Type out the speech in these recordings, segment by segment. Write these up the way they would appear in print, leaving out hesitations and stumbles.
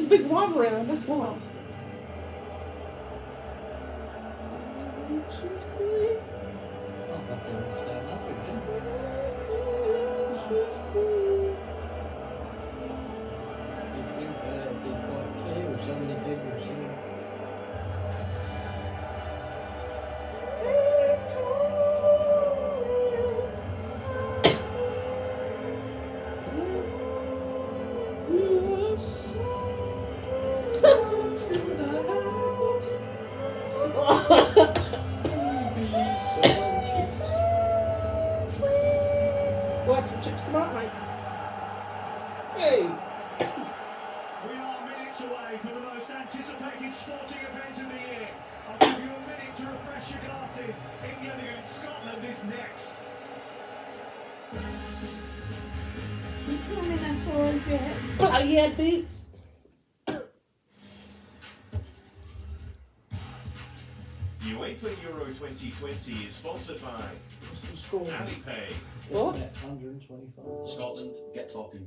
big rivalry around, that's why. I fucking understand nothing, can you'd think it'd be quite clear with so many people singing. We'll have some chips tonight, mate. Hey! We are minutes away from the most anticipated sporting event of the year. I'll give you a minute to refresh your glasses. England against Scotland is next. I mean, that's all it. Bloody head boots! UEFA Euro 2020 is sponsored by What's the score? Alipay. What? 125. Scotland, get talking.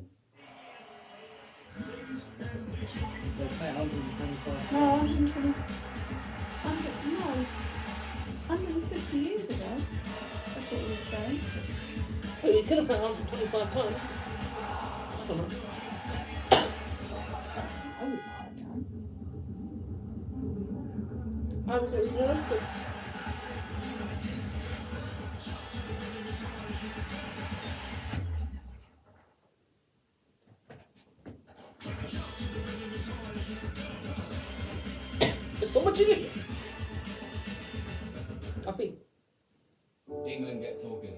They pay 125. No, 120. No. 150 years ago. That's what he was saying. Oh, you could have put 125 times. I don't know. I wouldn't mind I was always nervous. There's so much in it. I think. England, get talking.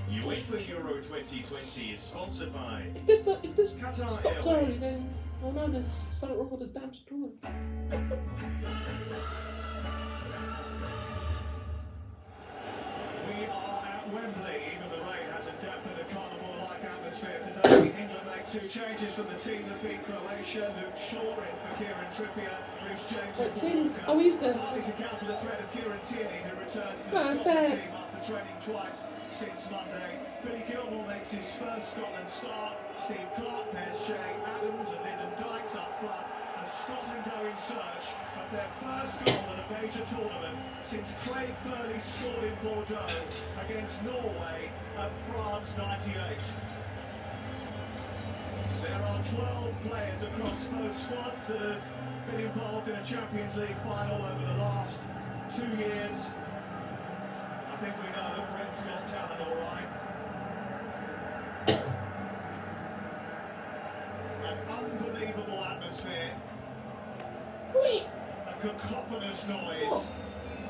UEFA Euro 2020 is sponsored by If this Qatar stops Airways. early, then I'll know there's something wrong with the damn story. We are at Wembley. Even the rain hasn't dampened a carnival-like atmosphere today. England make two changes from the team that beat Croatia. Luke Shaw in for Kieran Trippier. Reece James What and team? Walker. Oh, he's there. Partly to counter the threat of Kieran Tierney, who returns to the Well, Scotland fair. team after training twice since Monday. Billy Gilmore makes his first Scotland start. Steve Clark pairs Shay Adams and Lyndon Dykes up front. As Scotland go in search of their first goal at a major tournament since Craig Burley scored in Bordeaux against Norway at France '98. There are 12 players across both squads that have been involved in a Champions League final over the last 2 years. I think we know that Britain's got talent, all right. An unbelievable atmosphere. Wait. A cacophonous noise.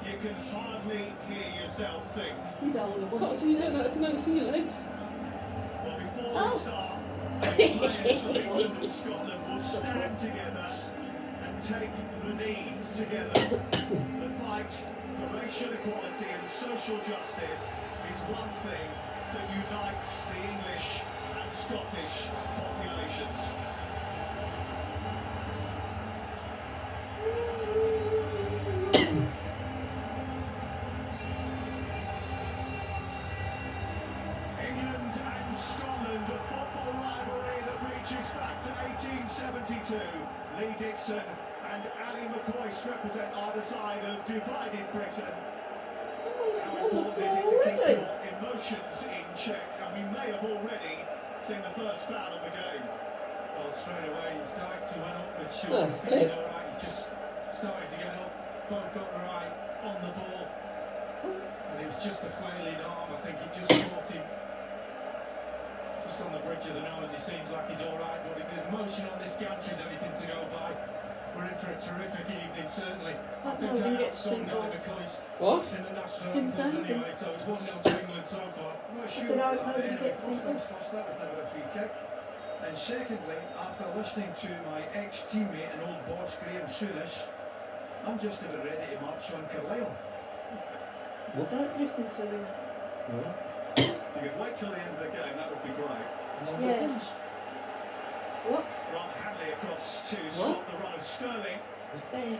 You can hardly hear yourself think. You don't want Can't to see you doing that. I can only see your legs. Well, before Oh. we start, the players from England and Scotland will stand together and take the knee together. The fight for racial equality and social justice is one thing that unites the English and Scottish populations. England and Scotland, a football rivalry that reaches back to 1872. Lee Dixon and Ali McCoist represent either side of divided Britain. How important is it to keep already. your emotions in check? And we may have already seen the first foul of the game. Well, straight away, it was Dykes who went up with Shaw. Oh, I think he's flip. all right. He's just starting to get up. Both got right on the ball. And it was just a flailing arm. I think he just caught him just on the bridge of the nose. He seems like he's all right. But if the emotion on this gantry is anything to go by, we're in for a terrific evening, certainly. I think know, we I get outsung sent Ali off. McCoist What? in the national Didn't say anthems anything. anyway. So it's 1-0 to England so far. I'm not said, sure I what hope he Eric gets First it. things first, that was never a free kick. And secondly, after listening to my ex-teammate and old boss Graham Souness, I'm just about ready to march on Carlisle. Don't listen to him. If you could wait till the end of the game, that would be great. Yeah. What? Ron Hanley across to stop the run of Sterling. There.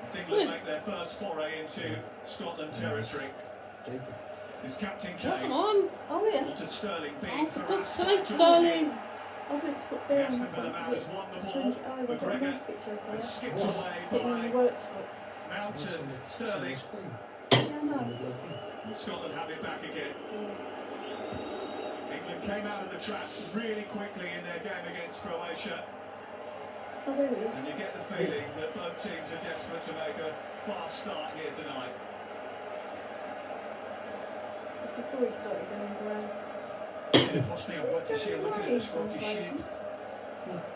As England make their first foray into Scotland territory. Jacob. This is Captain Oh, come Kane. on. Oh, yeah. Walter Sterling being Oh, for God's harassed by sake, Jordan. Sterling. I meant to put He Bear has in to the fill front them of out it. as won the To ball. change it over. I've got a McGregor nice picture of has her. skipped away Sitting on the by works foot. Mount and Sterling. Yeah, I know. And Scotland have it back again. Yeah. England came out of the traps really quickly in their game against Croatia. Oh, there it is. And you get the feeling that both teams are desperate to make a fast start here tonight. It's before he started going grey. The first thing I've got to say, looking at the Scottish shape,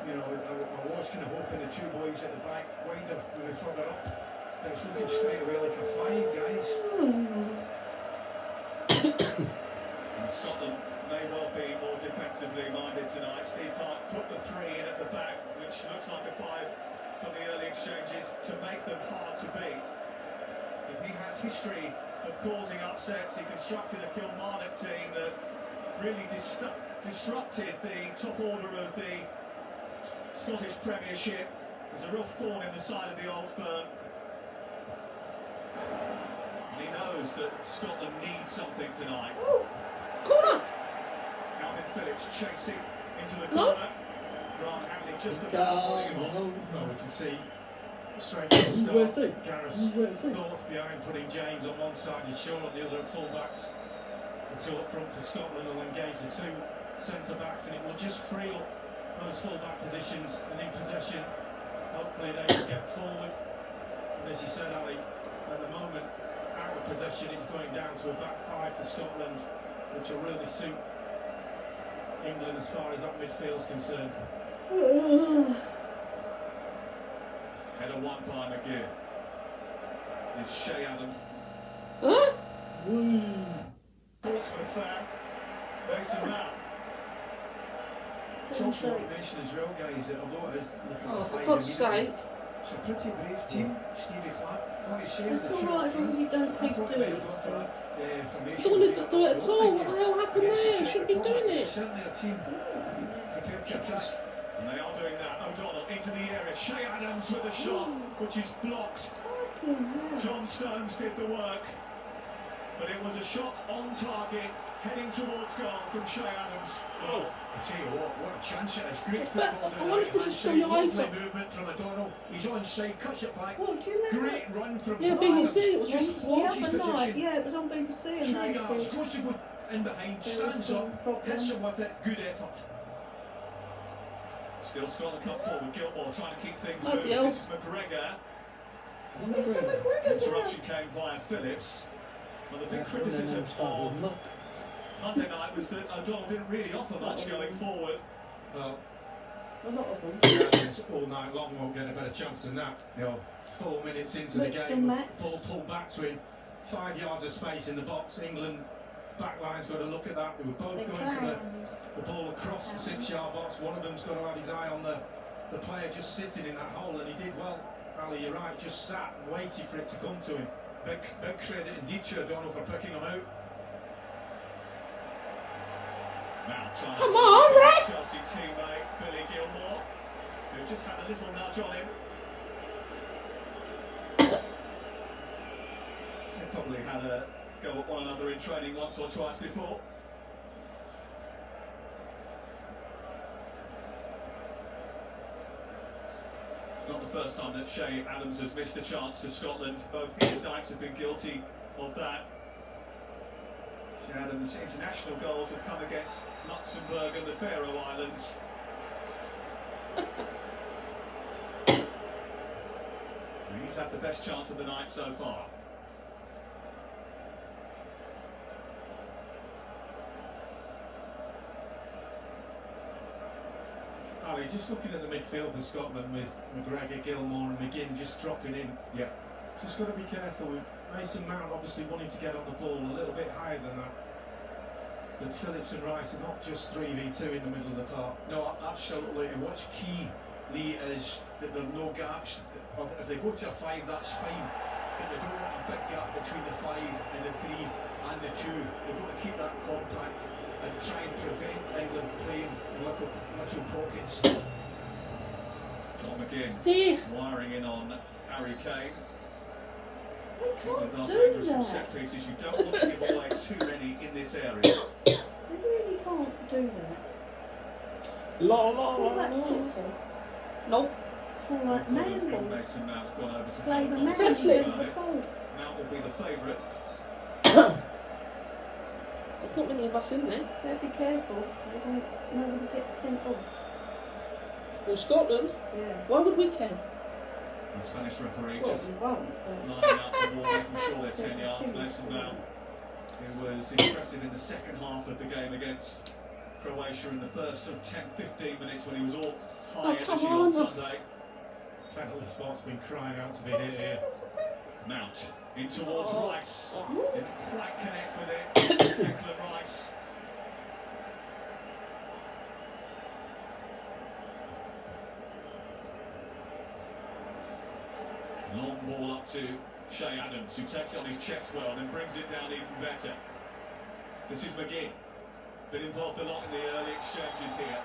you know, I was kind of hoping the two boys at the back wider would be further up. But it's looking straight away like a 5, guys. And Scotland may well be more defensively minded tonight. Steve Clarke put the 3 in at the back, which looks like a 5 from the early exchanges to make them hard to beat. But he has history of causing upsets. He constructed a Kilmarnock team that really disrupted the top order of the Scottish Premiership. There's a real thorn in the side of the old firm. And he knows that Scotland needs something tonight. Corner! Calvin Phillips chasing into the No. corner. Grant Hanley just about putting him on. Well, we can see straight from the Where's start he? Gareth's Where's he? thoughts behind putting James on one side and Shaw on the other at full-backs. The 2 up front for Scotland will engage the 2 centre-backs, and it will just free up those full-back positions, and in possession hopefully they will get forward. And as you said, Ali, at the moment out of possession it's going down to a back 5 for Scotland, which will really suit England as far as that midfield's concerned. Header won by McGinn. This is Shea Adams. Huh? Portsmouth fan. Mason Mount. It's also worth mentioning as well, guys, that although it is looking Oh, at for 5 God's immediately, sake. it's a pretty brave team, Stevie Clarke. What he's saying, It's the two alright up as long as front, you don't I keep thought doing they it. might have gone for that formation. Don't want to right do it up at the all. opening What the game hell happened against the there? You Czech shouldn't be Republic. doing It's it. certainly a team prepared to attack. And they are doing that. O'Donnell into the area. Shea Adams with a shot, which is blocked. John Stones did the work. But it was a shot on target, heading towards goal from Shea Adams. Oh. I tell you what a chance it is. Great But football I down wonder the if this right-hand is still side. your Lovely iPhone. movement from O'Donnell. He's onside, cuts it back. Well, do you remember? Great run from Yeah, Adams. BBC, it was Just on holds The his other night, position. yeah, it was on BBC and 2 they yards, said goes to go in behind, there was stands some up, problem. hits him with it. Good effort. Still Scotland come forward. Gilmore trying to keep things Bloody moving. hell. This is McGregor. Mr. McGregor's here. Interruption came via Phillips. But the big criticism of Monday night was that O'Donnell didn't really offer much going forward. Well, A lot of them. Guardians all night long won't get a better chance than that. No. 4 minutes into the Mix and game, match. ball pulled back to him. 5 yards of space in the box. England backline's got to look at that. They were both The going for clowns. the ball across the 6-yard box. One of them's got to have his eye on the player just sitting in that hole, and he did well. Ali, you're right, just sat and waited for it to come to him. Big credit indeed to O'Donnell for picking him out. Now trying Come to on, ref! Chelsea teammate Billy Gilmore, who just had a little nudge on him. They probably had a go at one another in training once or twice before. It's not the first time that Shea Adams has missed a chance for Scotland. Both he and Dykes have been guilty of that. Shea Adams' international goals have come against Luxembourg and the Faroe Islands. And he's had the best chance of the night so far. Ali, just looking at the midfield for Scotland with McGregor, Gilmore and McGinn just dropping in. Yeah. Just got to be careful with Mason Mount obviously wanting to get on the ball a little bit higher than that. But Phillips and Rice are not just 3v2 in the middle of the park. No, absolutely. And what's key, Lee, is that there are no gaps. If they go to a 5, that's fine. But they don't want a big gap between the 5 and the 3 and the 2. They've got to keep that compact and try and prevent England playing little pockets. John McGinn Dear. wiring in on Harry Kane. They England can't are do dangerous from that. set pieces. You don't want to give away too many in this area. They really can't do that. Call that football? Nope. Call that man ball? Mason Mount have gone over to Play the Carl man Lawson. Wrestling. instead of the ball. Mount will be the favourite. There's not many of us in there. Better be careful. They don't. Nobody gets sent off. In Scotland, Yeah. why would we care? The Spanish referee Well, just we won't. But lining up the ball, making sure they're 10 Don't yards. see Mason it. Mount, who was impressive in the second half of the game against Croatia in the first of 10-15 minutes when he was all high Oh, come energy on. on Sunday. Plenty of spots been crying out to be hit here. Mount in towards Oh. Rice. Oh. Didn't quite connect with it. Declan Rice. Long ball up to Shea Adams, who takes it on his chest well and then brings it down even better. This is McGinn. Been involved a lot in the early exchanges here.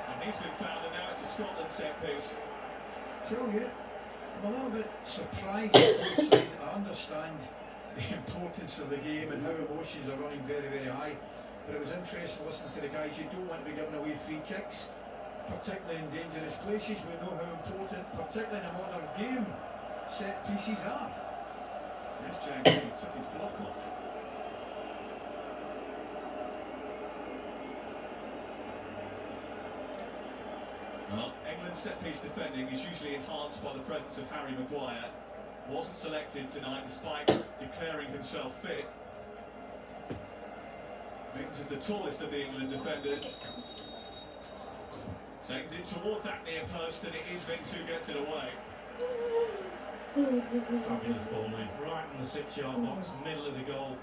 And he's been fouled, and now it's a Scotland set piece. Tell you, I'm a little bit surprised at both sides. I understand the importance of the game and how emotions are running very, very high. But it was interesting listening to the guys. You don't want to be giving away free kicks, particularly in dangerous places. We know how important, particularly in a modern game, set pieces are. Yes, James, he took his block off. Well, England's set-piece defending is usually enhanced by the presence of Harry Maguire. Wasn't selected tonight despite declaring himself fit. Mings is the tallest of the England defenders. Second it towards that near post, and it is Mings who gets it away. Fabulous ball in. Right in the 6-yard box, middle of the goal.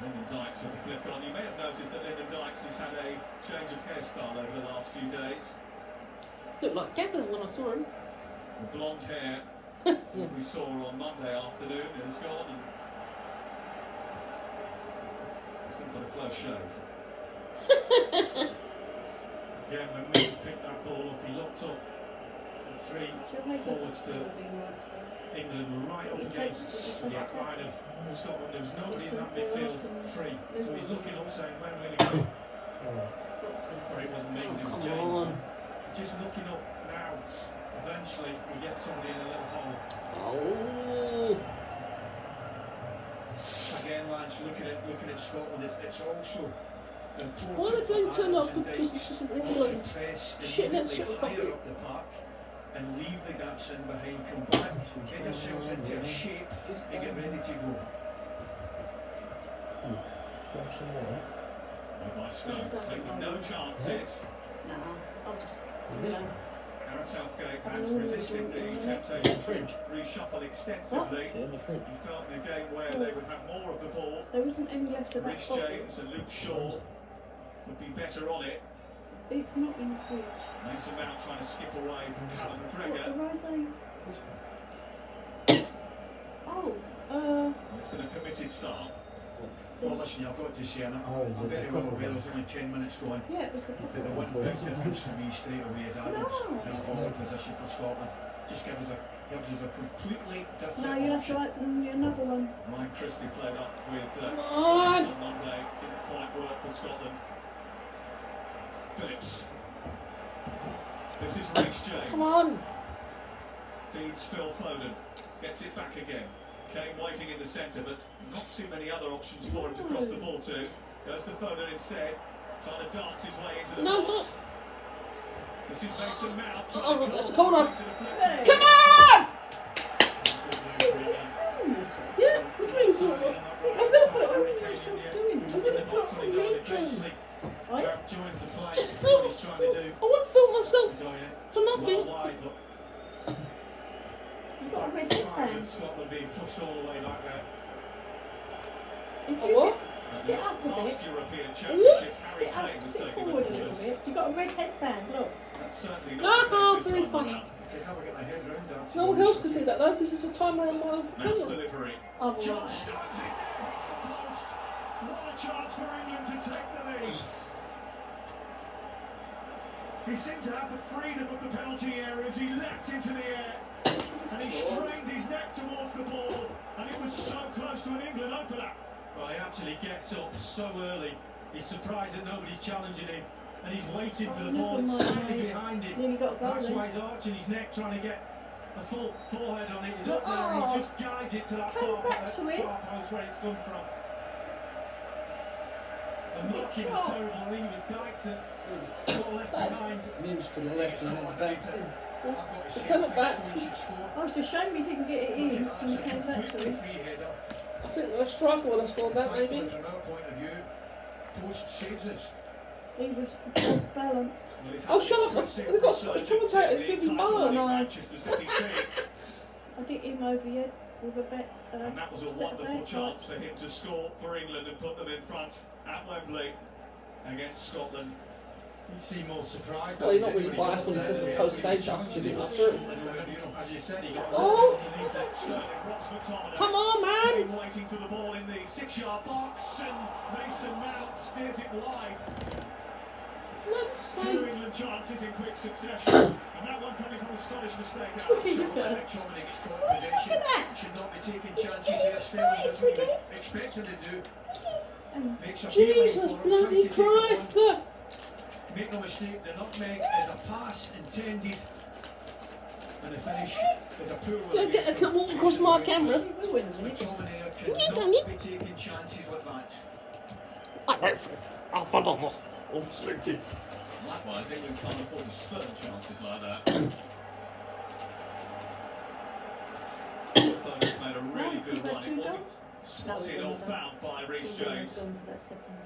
Lyndon Dykes with the flick on. You may have noticed that Lyndon Dykes has had a change of hairstyle over the last few days. Looked like Gaza when I saw him. The blonde hair Yeah. that we saw on Monday afternoon is gone, and he's gone for a close shave. Again, when Mills picked that ball up, he looked up. The three forwards for England were right up against the line of Scotland. There was nobody in that midfield free. So he's looking up saying, when are we going to go? Sorry, it wasn't Mings, it was Come James. on. Just looking up now. Eventually, we get somebody in a little hole. Oh. Again, lads, looking at Scotland, it's also important. Why are they playing for turn up Adams and because Dykes this is to England? press Shit, immediately shit, higher copy. up the park and leave the gaps in behind, come back, get yourselves into a shape and get ready to go. By Stones, taking no chances. No, I'll just. You know. Gareth Southgate has resisted the temptation to reshuffle extensively. It's in the fridge. He felt in a game where they would have more of the ball. There isn't any left of that Rhys bottle. James and Luke Shaw would be better on it. It's not in the fridge. Mason Mount trying to skip away from Callum What, McGregor. the right eye? Oh, It's been a committed start. Well, listen, I've got to say, and Oh, is I'm it very the well couple aware ones? there's only 10 minutes going. yeah, it was the But the couple. one big difference for me straight away is Adams No. in a forward position for Scotland. Just gives us a completely different No, you'll have to option. write another one. Ryan Christie played up with Come on. on Monday. Didn't quite work for Scotland. Phillips. This is Rhys James. Come on. Feeds Phil Foden. Gets it back again. Kane waiting in the centre, but not too many other options for him to cross the ball to. Goes to Foden instead. Trying to dance his way into the No, box. stop. This is Mason Mount. Oh, that's a corner. Hey. Come on! on! Yeah, what do you mean, so? I've never put it on myself doing it. I'm going to put it on the intro. Right? Joins the play, this is what he's trying to do. I wouldn't film myself Going for nothing. well wide, but You've got a red pride headband. of Scotland being pushed all the way back there. If A you what? sit up a bit, Last European Championships, Harry sit Kane up, was sit taking forward a the little colours. bit. You've got a red headband, look. That's certainly No, not the case this very time funny. around. I can never get my head around that. No one else can see that though, because there's a timer on my Mount's camera. delivery. Oh, John right. Stones is off the post. What a chance for England to take the lead. He seemed to have the freedom of the penalty area as he leapt into the air. And he strained his neck towards the ball. And it was so close to an England opener. Well, he actually gets up so early He's surprised that nobody's challenging him, and he's waiting for the Oh, ball. It's never mind, slightly mate. behind him. Nearly got a goal That's then. why he's arching his neck, trying to get a full forehead on it. He's up there, and Oh. he just guides it to that Come far, back to it. far post where it's come from. The Big marking was shot. terrible. I think it was Dykes that got left That's- behind. Minge to the left and then back in. I've got to say, Send it I back. think Stones should score. Oh, it's a shame he didn't get it in That's when he a came back to completely it. free header. I think the striker would have scored that, Thankfully, maybe. from our point of view, Post saves us. He was off balance. Well, he's Oh, had shut up. impressive They've got resurgence Scottish in commentators the giving title balls. in No. Manchester City team. I did him over yet with a bet. And that was a set wonderful bet, chance for him to score for England and put them in front at Wembley against Scotland. He'd seem more surprised. Well, he's not really biased when he says the post-stage after didn't that through. As you said, he got Oh. underneath it. Sterling robs McTominay. Come on, man! Been waiting for the ball in the 6-yard box, and Mason Mount steers it wide. Bloody Two sake. England chances in quick succession, and that one coming from a Scottish mistake. Twiggy, Alex. look at her. McTominay gets caught in Look possession. at that. Should not be taking He's chances getting here. Sterling excited, does what Twiggy. we expect him to do. And Makes a Jesus bloody Christ! Make no mistake, the nutmeg is a pass intended, and the finish is a poor one. Don't get a come walk across my camera. he will win a minute. McTominay You done cannot it. be taking chances like that. Likewise, England can't afford to spurn chances like that. Foden's made a really No, good he's had one. two It wasn't goals. spotted or found by Reece James. Gone for that second.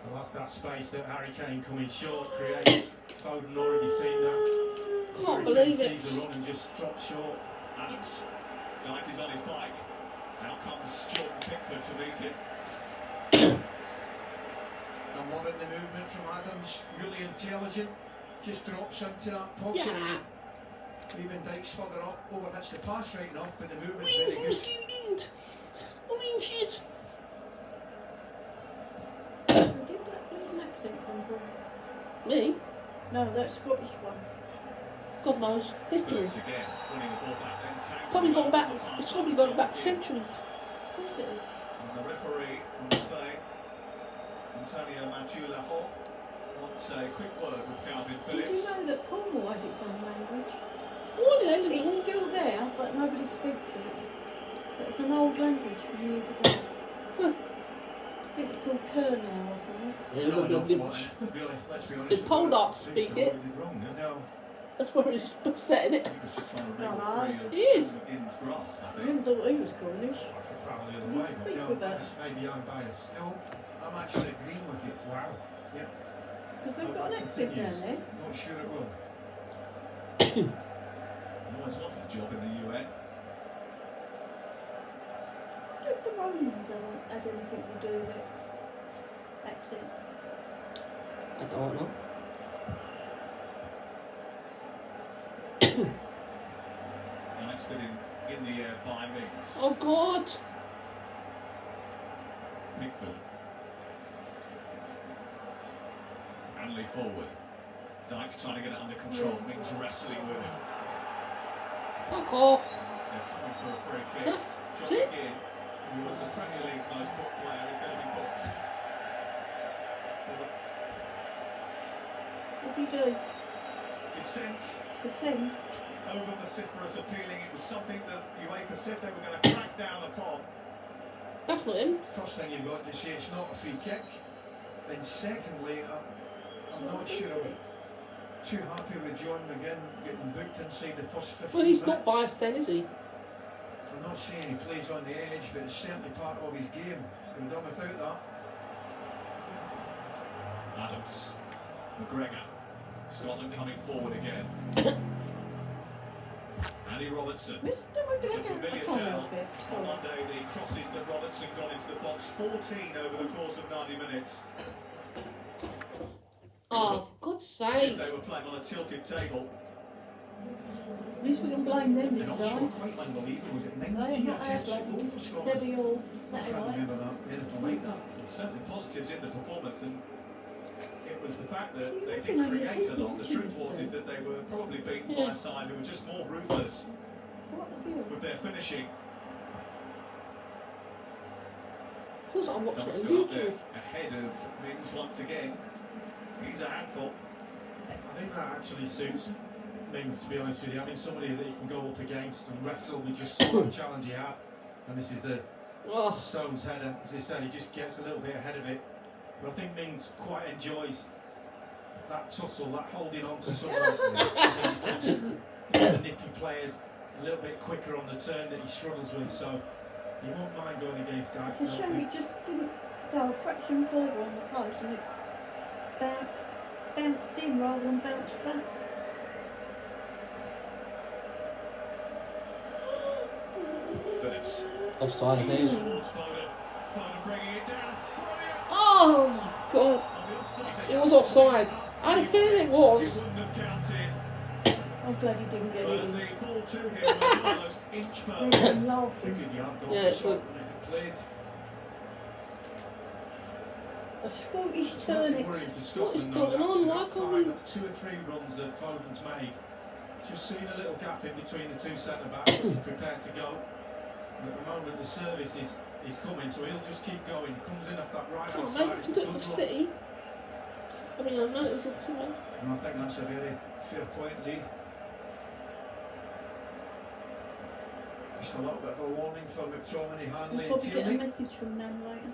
Well, that's that space that Harry Kane coming short creates. Foden already seen that. Can't believe it. Sees the run and just drops short. Adams. Dyke is on his bike. Now comes Jordan Pickford to meet it. I'm loving the movement from Adams, really intelligent, just drops into that pocket. Yeah. Even Dykes further up, overhits the pass right enough, but the movement's Wayne very from good. student. I mean, shit. Where did that bloody accent come from? Me? No, that Scottish one. God knows. History. Phillips again, winning the ball back then. tagged Probably him gone out back. to the It's far probably side. gone back centuries. Of course it is. And the referee from Spain, Antonio Machulajo, wants a quick word with Calvin Did you Phillips. know that Cornwall had its own language? What the hell? It's still there, but nobody speaks it. But it's an old language from years ago. I think it's called Kerr now or something. Yeah, Not no, enough no, one, really, let's be honest. Did about it. Poldark speak it? Wrong, yeah. No, That's where he's set in it. He was just trying to No, wriggle no. free of He is. McGinn's grasp, I I think. didn't thought he was Cornish. I could travel the Can other you way, speak no, with us? but maybe I'm biased. no, I'm actually agreeing with you. Wow. Because they've got an accent down there. Not sure it will. Always wanted a job in the UN. Did the Romans had anything to do with accents? I don't know. Nice bit in the air by Mings. Oh God. Pickford. Hanley forward. Dykes trying to get it under control. Mings wrestling with him. Fuck off. They're coming for a free Is kick. that John is it? McGinn, who was the Premier League's most booked player, is going to be booked. What do you do? Dissent Pretend? over vociferous appealing. It was something that UEFA said they were going to crack down upon. That's not him. First thing you've got to say, it's not a free kick. And secondly, I'm not sure I'm too happy with John McGinn getting booked inside the first 15 Well, he's minutes. not biased then, is he? I'm not saying he plays on the edge, but it's certainly part of his game. Could have done without that. Adams, McGregor, Scotland coming forward again. Andy Robertson. Mr. It's a McGregor, I familiar can't tale help it. on Sorry. Monday. The crosses that Robertson got into the box, 14 over the course of 90 minutes. Oh, for God's As if sake. they were playing on a tilted table. At least we can blame them They're this not sure, time. quite unbelievable. Was it They 90 not had attempts to goal for like Scotland? Zebby or I Saturday can't night. remember that, anything like that. There's certainly positives in the performance, and it was the fact that Can you they imagine didn't how many create a people lot. The watching truth this was day? is that they were probably beaten by Yeah. a side who were just more ruthless What a deal. with their finishing. Feels like I'm watching it on Dunstan up there, YouTube. ahead of Mings once again. He's a handful. I think that actually suits Mings, to be honest with you. Having somebody that he can go up against and wrestle with just sort of the challenge he had. And this is the Oh, Stones header. As I said, he just gets a little bit ahead of it. But I think Mings quite enjoys that tussle, that holding on to someone against those, the nippy players, a little bit quicker on the turn that he struggles with. So you won't mind going against guys. It's a shame he just didn't go a fraction forward on the post and it bounced in rather than bounced back. Phillips. Offside again. Towards Foden. Foden bringing it down. Brilliant. oh my god. On the offside. It was offside. I had a feeling it He was. wouldn't have counted. I'm glad he didn't get But it. the ball to him was almost inch They've perfect. been It's a laughing. good yard off Yeah, the it's shot good. when it played. A Scottish It's not turnip. worrying for What is Scotland, going though. on? Why That can't five, we- that's 2 or 3 runs that Foden's made. Just seen a little gap in between the two centre backs, he's prepared to go. And at the moment, the service is coming, so he'll just keep going. Comes in off that right hand Come on, side. mate. It's You a can do it good for run. City. I mean, I know it was offside. And I think that's a very fair point, Lee. Just a little bit of a warning for McTominay, We'll Hanley and probably get a Tierney. message from them later.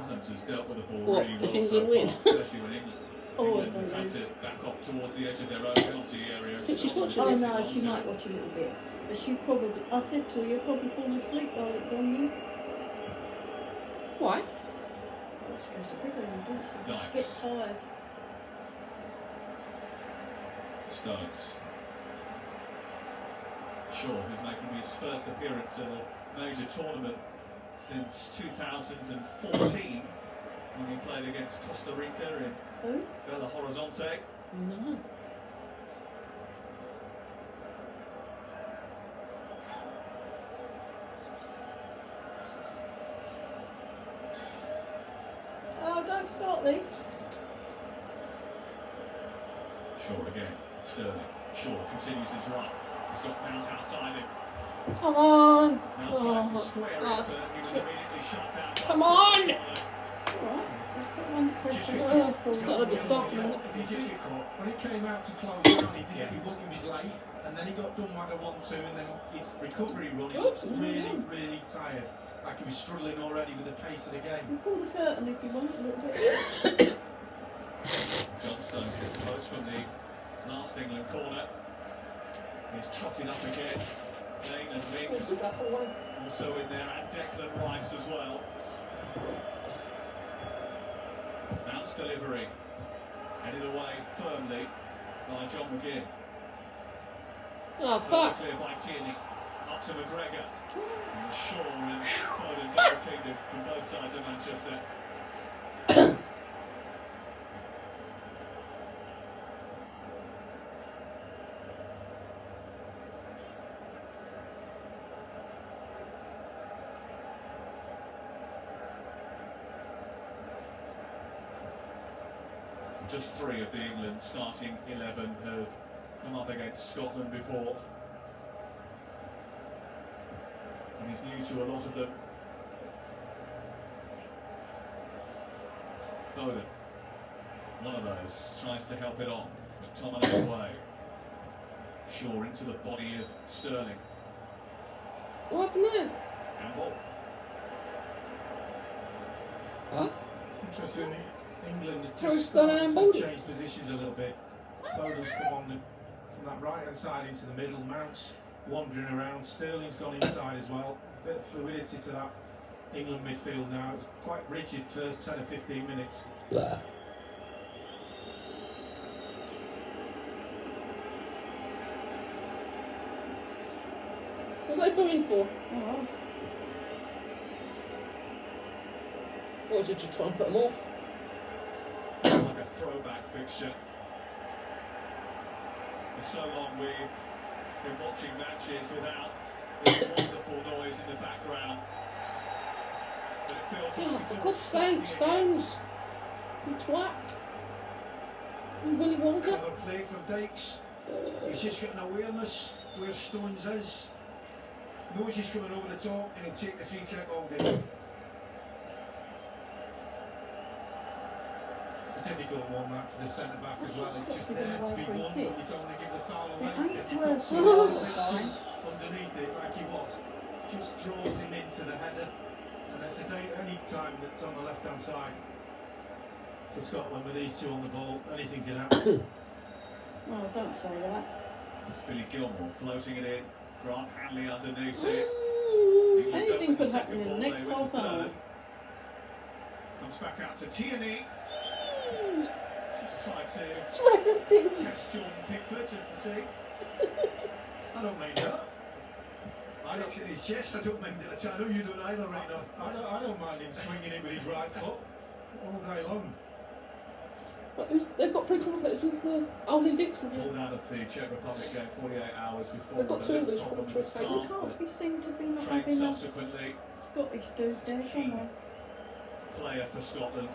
Adams has dealt with the ball What, really if well so England far, win? especially when England Oh, have they had lose. to back off towards the edge of their own penalty area. I think she's Scotland watching Oh gets it. it no, she onto- might watch a little bit. But she probably, I said to her, you'll probably fall asleep while it's on you. Why? Well, she goes to bed early, doesn't she? Dykes. She gets tired. Stones. Shaw, who's making his first appearance at a major tournament since 2014 when he played against Costa Rica in Who? Belo Horizonte. No. Oh, don't start this. Shaw again. Sterling. Shaw continues his run. He's got Mount outside him. Come on. Mount tries to Oh, square it, oh, but he was immediately shut down. by Come on! Sterling. Alright, I'll put him under pressure. It's got a bit dark, isn't it? Did you see it, Cole? When he came out to close down, he did. He wasn't, he was late, and then he got done by the 1-2, and then his recovery run, he Good, was it was really really, good. really tired. Like he was struggling already with the pace of the game. You pull the curtain if you want a little bit. John Stones gets close from the last England corner. He's trotted up again. Kane and Mings also in there, and Declan Rice as well. Bounce delivery. Headed away firmly by John McGinn. Oh, fuck. Clear by Tierney. Up to McGregor. And Shaw and Foden double teamed from both sides of Manchester. Just 3 of the England starting 11 have come up against Scotland before. And he's new to a lot of them. Foden, one of those, tries to help it on. McTominay away. Shaw into the body of Sterling. What happened there? And ball. Huh? It's interesting. England have Harry just Stone started and to Baldy. change positions a little bit. Foden's come on from that right hand side into the middle. Mount's wandering around. Sterling's gone inside as well. A bit of fluidity to that England midfield now. It's quite rigid first 10 or 15 minutes. What was they booing for? Alright. Or did you try and put them off? Like a throwback fixture. For so long we've been watching matches without this wonderful noise in the background. But it feels Yeah, like it's for all God's sake, starting again. Stones. You twat. You Willy Wonka. Clever play from Dykes. He's just got an awareness where Stones is. Knows he's coming over the top and he'll take the free kick all day. difficult one that for the centre back as well. It's just Giving there to away be free won, kick. but you don't want to give the foul away. It ain't If you've worth got someone it. underneath it like he was, just draws him into the header. And there's any time that's on the left hand side for Scotland with these two on the ball, anything can happen. Oh, don't say that. It's Billy Gilmore floating it in. Grant Hanley underneath it. Ooh, England don't anything win the could second happen in the ball, next they win half the hour. third. Comes back out to Tierney. Just try to Swear at him. test Jordan Pickford just to see. I don't mind that. I don't in his chest, I don't mind it. I know you don't either right now. I don't mind him swinging in with his right foot all day long. But they've got three commentators with Ollie Dixon here. Pulled out of the Czech Republic game 48 hours before. They've got with a two little English problem with commentators, his haven't You calf, can't be seen to be not but trained having a subsequently. Scottish dude there, come on. Player for Scotland.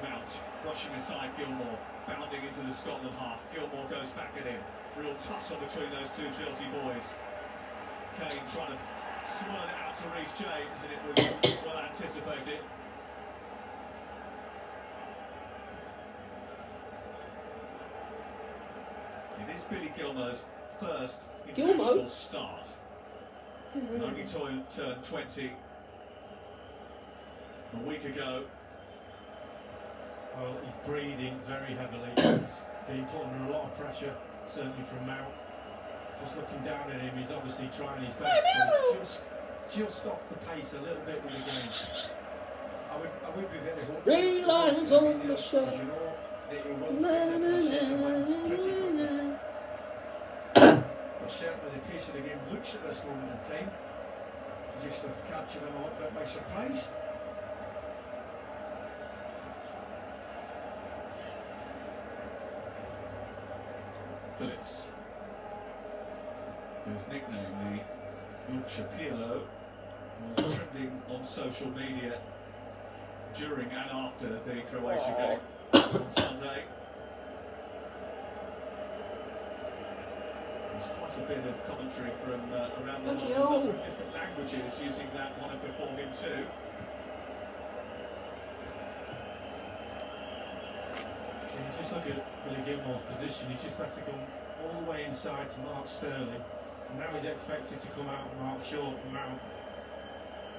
Mount brushing aside Gilmore, bounding into the Scotland half. Gilmore goes back at him. Real tussle between those two Chelsea boys. Kane trying to swirl it out to Reece James, and it was well anticipated. It is Billy Gilmore's first international start. Only turned 20 a week ago. Well, he's breathing very heavily. He's being put under a lot of pressure, certainly from Mount. Just looking down at him, he's obviously trying his best, but he's just off the pace a little bit with the game. I would be very hopeful. Three lines on the shirt. As you know, that he will Na, find na, a second na, one pretty quickly. na, na. But certainly the pace of the game looks at this moment in time to just have captured him a little bit by surprise. Phillips, whose nickname the Yorkshire Pirlo, was trending on social media during and after the Croatia game on Sunday. There's quite a bit of commentary from around the world in a number of different languages using that moniker for him too. If you just look at Billy Gilmore's position, he's just had to go all the way inside to Mark Sterling, and now he's expected to come out and mark short and Mount.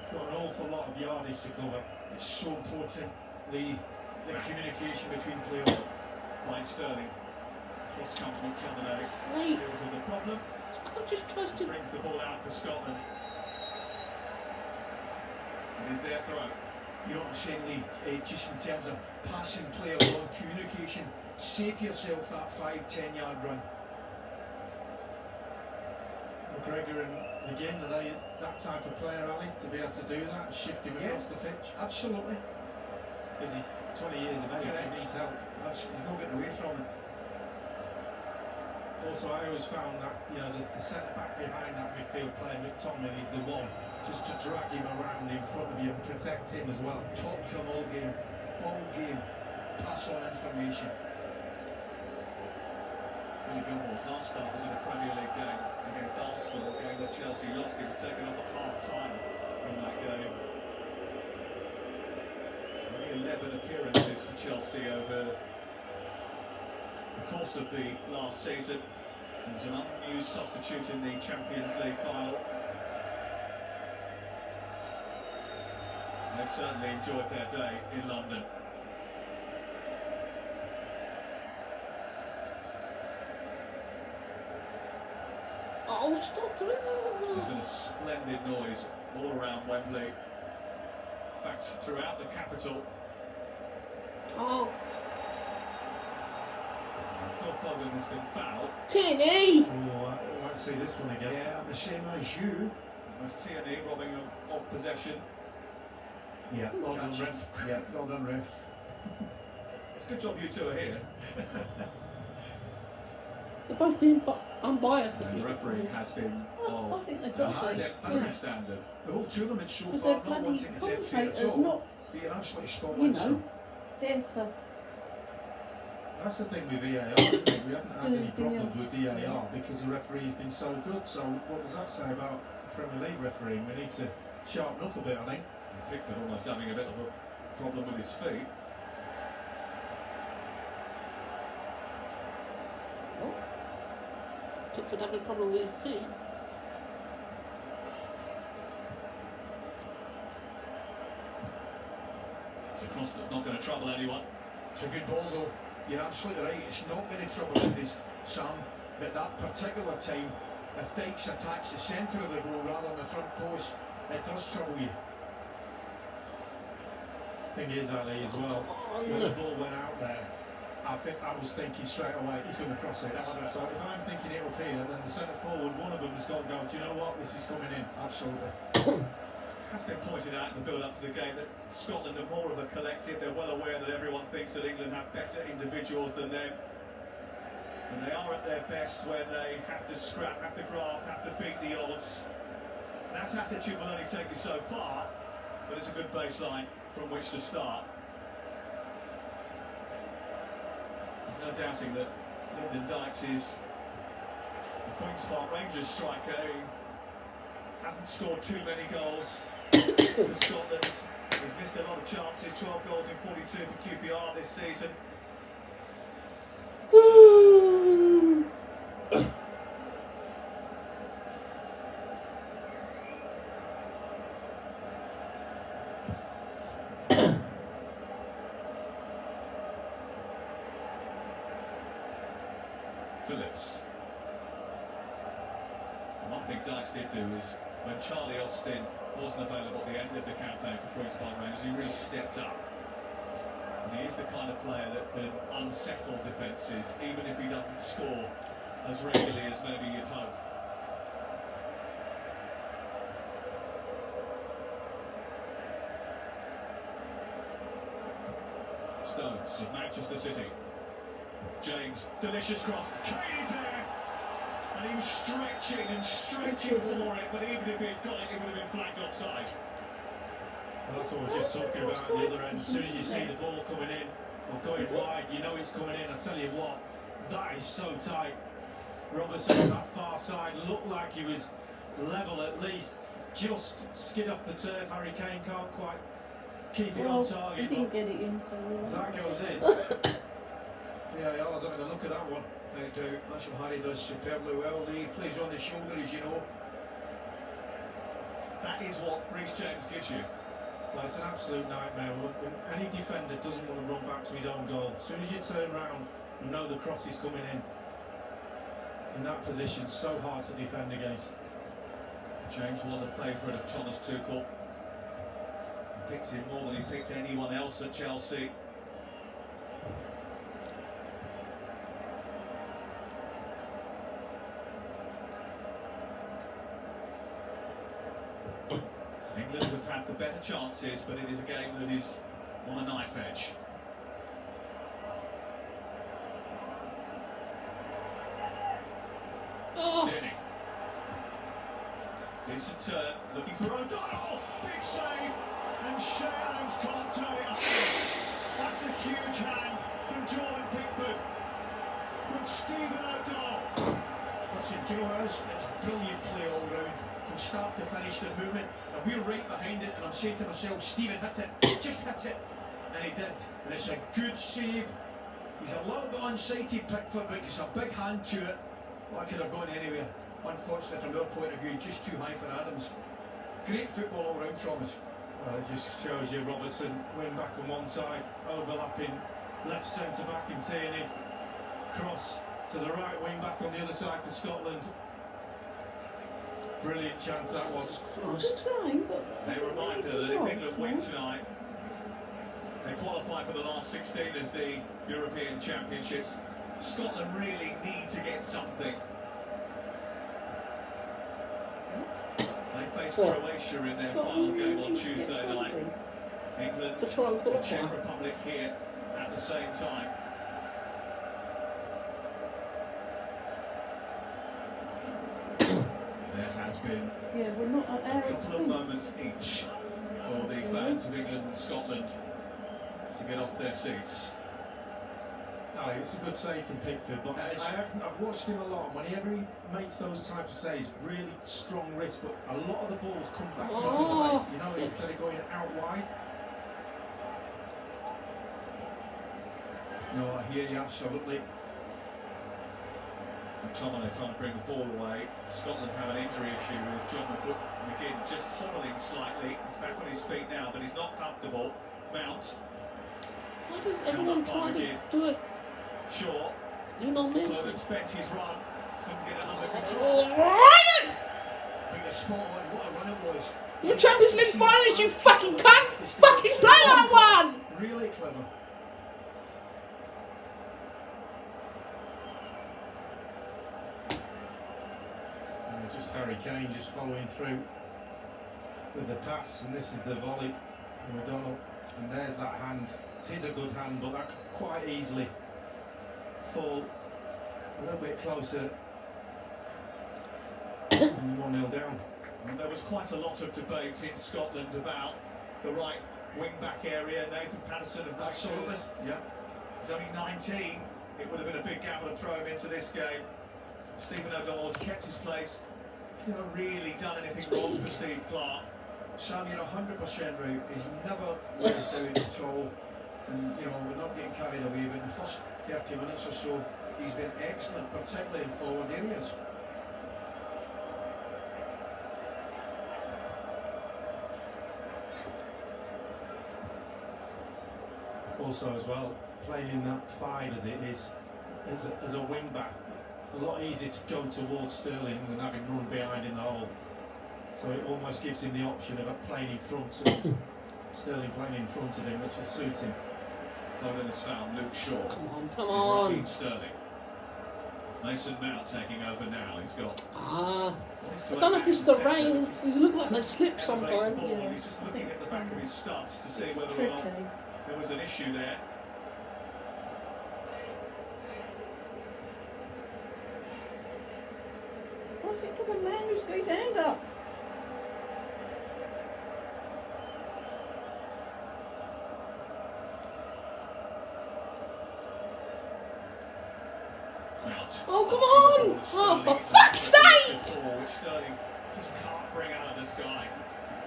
He's got an awful lot of yardage to cover. It's so important, the communication between players. By Sterling. Cross comes McTominay. Snake. Deals with the problem. Scott just tries to. Brings the ball out for Scotland. It is their throw. You know what I'm saying, Lee? Just in terms of passing players on, communication, save yourself that 5-10 yard run. McGregor and McGinn, are they that type of player, Ali, to be able to do that and shift him Yeah. across the pitch? Absolutely. Because he's 20 years of age, Correct. he needs help. He's not getting away from it. Also, I always found that, you know, the centre back behind that midfield player, McTominay, is the one just to drag him around in front of you and protect him as well. Talk to him all game. All game. Pass on information. Billy Gilmore's last start was in a Premier League game against Arsenal, a game that Chelsea lost. He was taken off at half-time from that game. Only 11 appearances for Chelsea over the course of the last season. He was an unused substitute in the Champions League final. They've certainly enjoyed their day in London. Oh, stop doing There's that. been a splendid noise all around Wembley. In fact, throughout the capital. Oh, Phil Foden has been fouled. Tierney! Oh, I might see this one again. Yeah, I'm the same as you. It was Tierney robbing him of possession. Yeah, Well done, catch. ref. Yeah, well done, ref. It's a good job you two are here. They're both being unbiased. if And the you- referee has been I of think they've a got high this. standard. The whole tournament so Because far, they're not bloody wanting to tempt fate at commentators, all. not, Being absolutely spot you on. know, there to That's the thing with VAR, isn't it? We haven't had any Anything problems else? with VAR because the referee's been so good. So what does that say about Premier League refereeing? We need to sharpen up a bit, I think. Pickford almost having a bit of a problem with his feet. Pickford having a problem with his feet. It's a cross that's not going to trouble anyone. It's a good ball though. You're absolutely right. It's not going to trouble anybody's Sam. But that particular time, if Dykes attacks the centre of the goal rather than the front post, it does trouble you. Thing is, Ali, as well, when the ball went out there, I was thinking straight away, he's going to cross it. So if I'm thinking it'll here, then the centre forward, one of them has got to go, do you know what, this is coming in. Absolutely. Has been pointed out in the build-up to the game that Scotland are more of a collective. They're well aware that everyone thinks that England have better individuals than them. And they are at their best when they have to scrap, have to grab, have to beat the odds. That attitude will only take you so far, but it's a good baseline from which to start. There's no doubting that Lyndon Dykes is the Queen's Park Rangers striker who hasn't scored too many goals for Scotland. He's missed a lot of chances, 12 goals in 42 for QPR this season. Phillips. And one thing Dykes did do is when Charlie Austin wasn't available at the end of the campaign for Queen's Park Rangers, he really stepped up. And he is the kind of player that can unsettle defences, even if he doesn't score as regularly as maybe you'd hope. Stones of Manchester City. James, delicious cross. Kane is there! And he was stretching and stretching for it, but even if he'd got it, it would have been flagged offside. Well, that's what we're just talking about at the other end. As soon as you see the ball coming in or going wide, you know it's coming in. I tell you what, that is so tight. Robertson on that far side looked like he was level at least, just skid off the turf. Harry Kane can't quite keep it on target. He didn't get it in, so That goes in. Yeah, I was having a look at that one. No doubt. That's what Harry does superbly well. He plays on the shoulder, as you know. That is what Reece James gives you. Well, it's an absolute nightmare. When any defender doesn't want to run back to his own goal, as soon as you turn round and know the cross is coming in that position, so hard to defend against. James was a favourite of Thomas Tuchel. He picked him more than he picked anyone else at Chelsea. England have had the better chances, but it is a game that is on a knife edge. Denning. Decent turn, looking for O'Donnell. Big save, and Shea Adams can't turn it up. That's a huge hand from Jordan Pickford, from Stephen O'Donnell. Listen, do you know what it is? It's brilliant play all round, from start to finish, the movement, and we're right behind it, and I'm saying to myself, Stephen hit it, just hit it, and he did, and it's a good save. He's a little bit unsighted, Pickford, but it's a big hand to it. Well, that could have gone anywhere. Unfortunately, from their point of view, just too high for Adams. Great football all round from us. Well, it just shows you Robertson wing back on one side, overlapping left centre back in Tierney, cross to the right wing back on the other side for Scotland. Brilliant chance that was. it's a good time, but A reminder that if England win tonight, they qualify for the last 16 of the European Championships. Scotland really need to get something. They face Croatia in their final game on Tuesday night. England To try and and qualify. Czech Republic here at the same time. There has been yeah, we're not at a our couple of expense. moments each for the fans of England and Scotland to get off their seats. No, it's a good save from Pickford, but I've watched him a lot. Whenever he makes those type of saves, really strong wrist, but a lot of the balls come back into Oh, play, you know, instead of going out wide. No, I hear you absolutely. McTominay trying to bring the ball away. Scotland have an injury issue with John McGinn just hobbling slightly. He's back on his feet now, but he's not comfortable. Mount, Why does everyone try to do it? Shaw. You know, Messi. Foden's bent his run. Couldn't get it under control. Ryan! But you're spot on. What a run it was. You're Champions League finalists, you fucking cunt! Fucking play like one! Really clever. Just Harry Kane just following through with the pass, and this is the volley from O'Donnell, and there's that hand. It is a good hand, but that could quite easily fall a little bit closer and 1-0 down. And there was quite a lot of debate in Scotland about the right wing-back area. Nathan Patterson of Absolutely. Blackpool's. Yeah. He's only 19. It would have been a big gamble to throw him into this game. Stephen O'Donnell's kept his place. He's never really done anything wrong for Steve Clarke. Sam, you're 100% right. He's never let us down at all. And, you know, we're not getting carried away, but in the first 30 minutes or so, he's been excellent, particularly in forward areas. Also as well, playing in that 5 as it is, as a wing back, a lot easier to go towards Sterling than having run behind in the hole. So it almost gives him the option of playing in front of Sterling, playing in front of him, which will suit him. Foden has found Luke Shaw. Come This is on. Raheem Sterling. Mason Mount taking over now. He's got. I don't know if this is the rain. You look like they slip sometimes. Yeah. He's just looking at the back of his studs to see It's whether or tricky. not there was an issue there. What's it to the man who's got his hand up? Mount. Oh, come on! Oh, for fuck's sake! Which Sterling just can't bring out of the sky.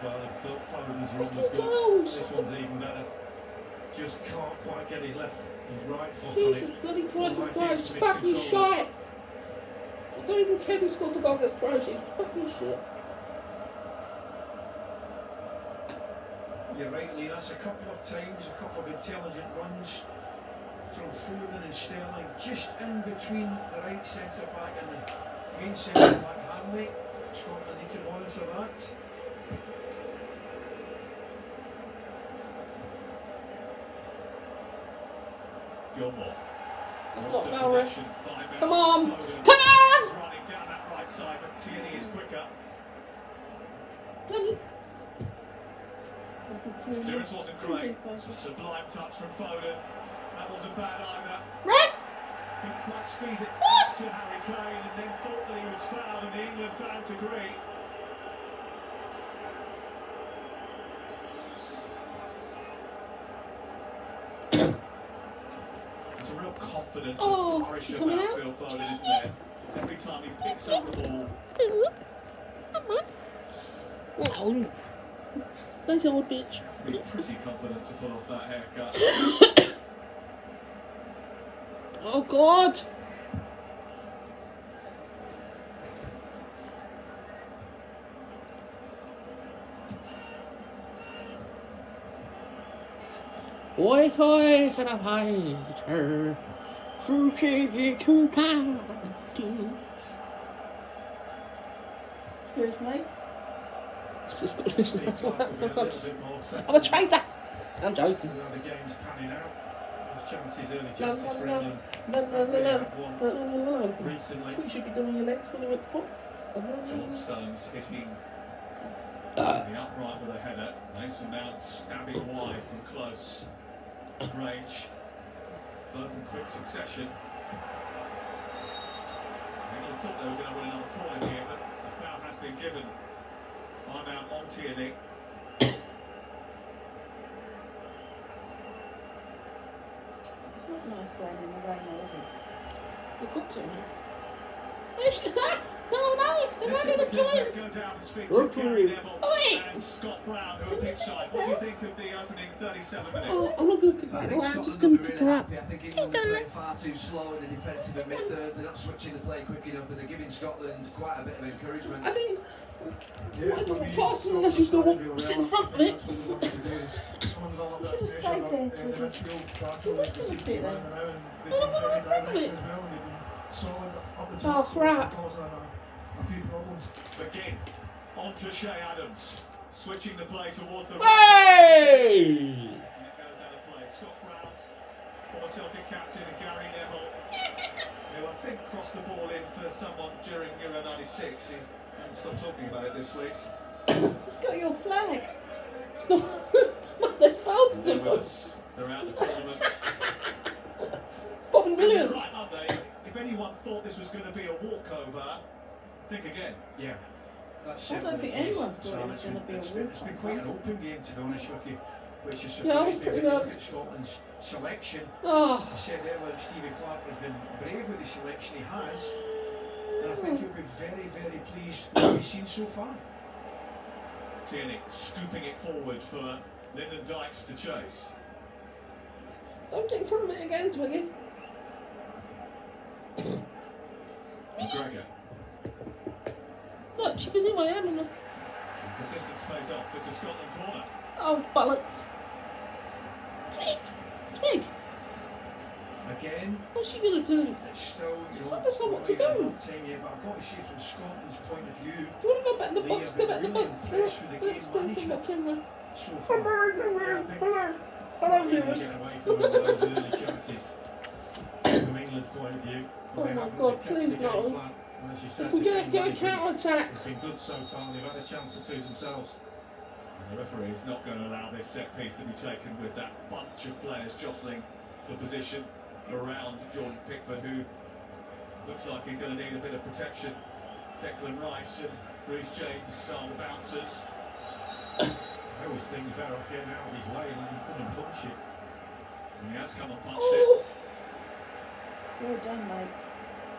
Well, I thought Foden's run was Fucking good. goals! This one's even better. Just can't quite get his right foot on Jesus it. bloody Christ, this Like guy it's is fucking miscontrolled. shite! I don't even care if he scored the goal against Croatia, he's fucking shit. You're right, Lee. That's a couple of times, a couple of intelligent runs from Foden and Sterling, just in between the right centre back and the main centre back, Hanley. Scotland need to monitor that. Gilmore. That's Off not the foul, ref. possession by Mount. Come on! Foden Come on! is running down that right side, but Tierney is quicker. Bloody- Clearance wasn't great. It's a sublime touch from Foden. That wasn't bad either. Ref! Couldn't quite squeeze it What? to Harry Kane and then thought that he was fouled, and the England fans agree. There's a real confidence Oh, and flourish you about coming out? Phil Foden, isn't there? Every time he picks up the ball, No. Nice old bitch. he's pretty confident to pull off that haircut. Oh God! Oi, toy to the fighter, sushi to party. Excuse me. It's just good as Steve Clarke will be a little bit more settled. I'm a traitor. I'm joking. Now the game's panning out. There's chances, early No, chances for no, England. no, no, no, They no, had no, one no, no, no, no, no. recently. That's what you should be doing on your legs when you went for. John Stones hitting the upright with a header. Mason Mount stabbing wide from close range. Both in quick succession. England thought they were going to win another corner here, but the foul has been given. I'm out on Tierney. It's not nice playing in the rain, though, is it? You're good to me. The they're only the typical Giants. go down and speak You're to Gary true. Neville Oi. and Scott Brown, who are pitchside. What do you think of the opening 37 minutes? Oh, I'm not going to kick I her think out. I'm just Scotland going will to be kick really her out. happy. I think England are playing far too slow in the defensive and mid-thirds. They're not switching the play quick enough, and they're giving Scotland quite a bit of encouragement. I didn't. What is it? Passing unless she's going to sit in front of it. Should have stayed there, Twitter. Couldn't sit there. Oh, crap. McGinn on to Shea Adams, switching the play towards the Hey! And it goes out of play. Scott Brown, former Celtic captain, and Gary Neville, who I think crossed the ball in for someone during Euro '96. He hasn't stopped talking about it this week. You've got your flag. It's not. They fouled And they're them. with us. They're out of the tournament. Bobby And they're Williams. right, aren't they? If anyone thought this was going to be a walkover, think again. Yeah, that's I don't certainly think the case, anyone thought Sam. it was gonna be a It's been walkover. quite an open game, to be honest with you, which is Yeah, I was surprised me. pretty When you look nervous. at Scotland's selection, Oh, I said earlier that Stevie Clark has been brave with the selection he has, and I think he'll be very, very pleased with what he's seen so far. Tierney scooping it forward for Lyndon Dykes to chase. don't get in front of it again, Twiggy. McGregor. Look, she was in my hand. And Persistence pays off. It's a Scotland corner. oh, bollocks. Twig. Again, What's she going to do? it's still, you know, I just know what to not even do. half time yet, but I've got to say from Scotland's point of view, Do you want to go back in the Lee box? have Go been back in the really box. impressed with the game Let's stand from management the camera. so far. Hello, Really viewers. get away from those early chances from England's point of view. Oh They my haven't God, kept to the please game no. plan. And as you said, If we the get game a management counter-attack. has been good so far. They've had a chance or two themselves. And the referee is not going to allow this set piece to be taken with that bunch of players jostling for position around Jordan Pickford, who looks like he's going to need a bit of protection. Declan Rice and Reece James are the bouncers. I always think he's better off getting out of his way and letting him come and punch it. And he has come and punched Oh, Well done, mate. it.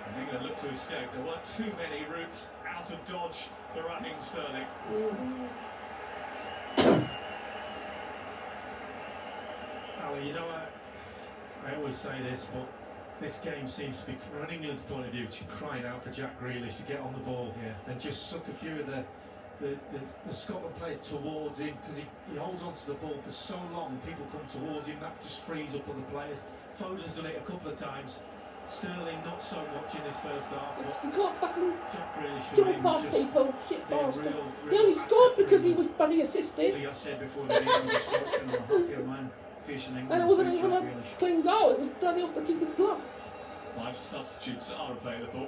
And England looked to escape. There weren't too many routes out of dodge for Raheem Sterling. Ali, you know, I always say this, but this game seems to be, from England's point of view, crying out for Jack Grealish to get on the ball and just suck a few of the Scotland players towards him, because he holds on to the ball for so long. People come towards him, that just frees up other players. Foden's done it a couple of times. Sterling not so much in this first half, but you can't fucking Jack Grealish for jump me was past just people, shit be a bastard. real He only asset scored for because he England. was bloody assisted. Lee, I said before the game was a Scotsman or a happier man facing England. And it wasn't than even Jack a Grealish. clean goal, it was bloody off the keeper's glove. 5 substitutes are available.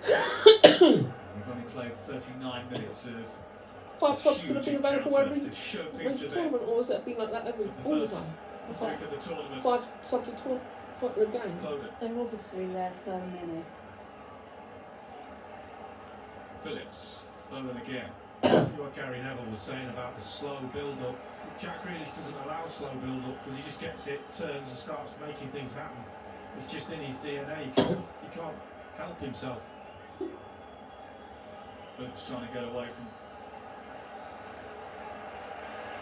We've only played 39 minutes of 5 subs going to huge be available encounter, every the showpiece of it. tournament, or has it been like that every The all the first time? week of the tournament. 5 subs a for the game. Foden, They're obviously there so many. Phillips, Foden again. What Gary Neville was saying about the slow build-up. Jack Grealish doesn't allow slow build-up because he just gets it, turns and starts making things happen. It's just in his DNA. He can't help himself. Phillips trying to get away from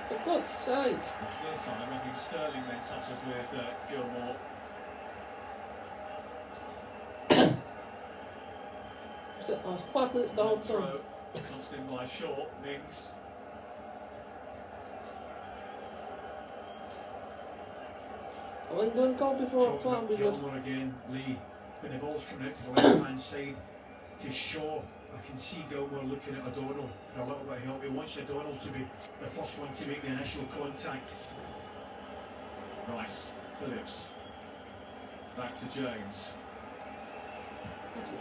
For God's sake. this near side. Raheem Sterling then touches with Gilmore. It's 5 minutes the whole time. Throw, tossed in by Shaw, Mings. Oh, England goal before Talking time, about we good. Gilmore again, Lee. When the ball's coming out to the left hand side to Shaw, I can see Gilmore looking at O'Donnell for a little bit of help. He wants O'Donnell to be the first one to make the initial contact. Rice, Phillips. Back to James.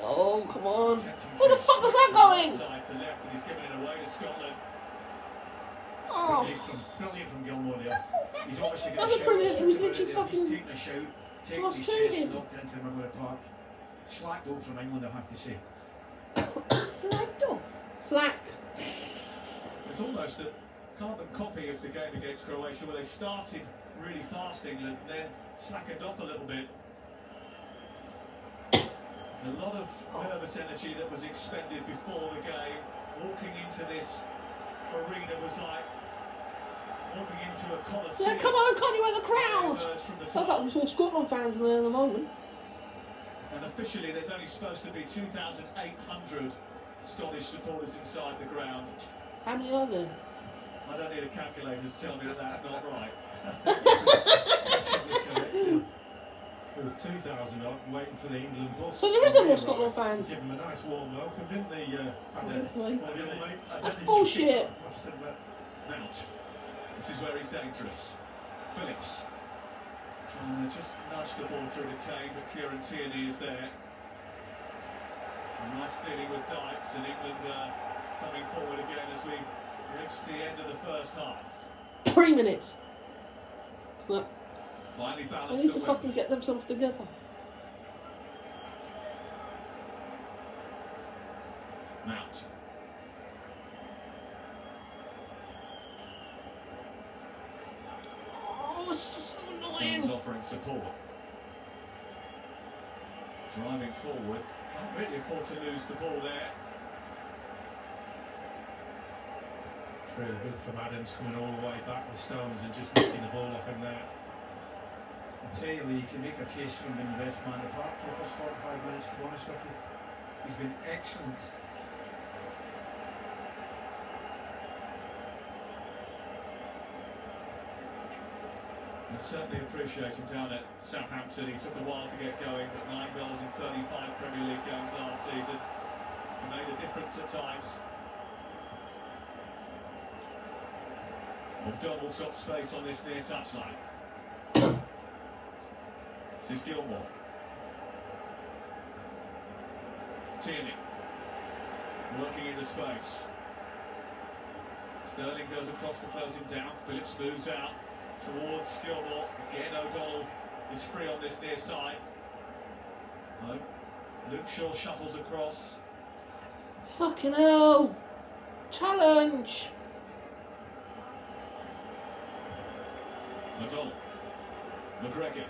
Oh, come on. Attempting Where the to fuck was switch that going? from Side to left, and he's giving it away to Scotland. Oh, Brilliant from Gilmore there. He's obviously that got a was shout. brilliant. He was He's literally fucking taking a shout, taking cross his training. chest, knocked into the middle of the park. Slack though from England, I have to say. Slagged off. slack. It's almost a carbon copy of the game against Croatia, where they started really fast, England, and then slackened off a little bit. There's a lot of nervous energy that was expended before the game. Walking into this arena was like walking into a coliseum. Yeah, come on, can't you hear the crowd? Emerged from the Sounds top. like there's more Scotland fans in there at the moment. And officially, there's only supposed to be 2,800 Scottish supporters inside the ground. How many are there? I don't need a calculator to tell me that that's not right. There was 2,000 up waiting for the England bus. So there is no more They Scotland arrived. fans? Give them a nice warm welcome, didn't they? Obviously. Well, the other mates. That's bullshit. Mount. This is where he's dangerous. Phillips. Trying to just nudge the ball through the Kane, but Kieran Tierney is there. A nice dealing with Dykes, and England coming forward again as we reach the end of the first half. 3 minutes. It's not. Finally They balanced need to at fucking get themselves together. Mount. Oh, it's just so Stones annoying. offering support. Driving forward. Can't really afford to lose the ball there. It's really good from Adams coming all the way back with Stones and just knocking the ball off him there. I tell you, Lee, you can make a case for him being the best man apart for the first 45 minutes, to be honest with you. He's been excellent. I certainly appreciate him down at Southampton. He took a while to get going, but 9 goals in 35 Premier League games last season. He made a difference at times. McDonald's got space on this near touchline. This is Gilmore. Tierney. Working into space. Sterling goes across to close him down. Phillips moves out towards Gilmore. Again, O'Donnell is free on this near side. No. Luke Shaw shuttles across. Fucking hell. Challenge. O'Donnell. McGregor.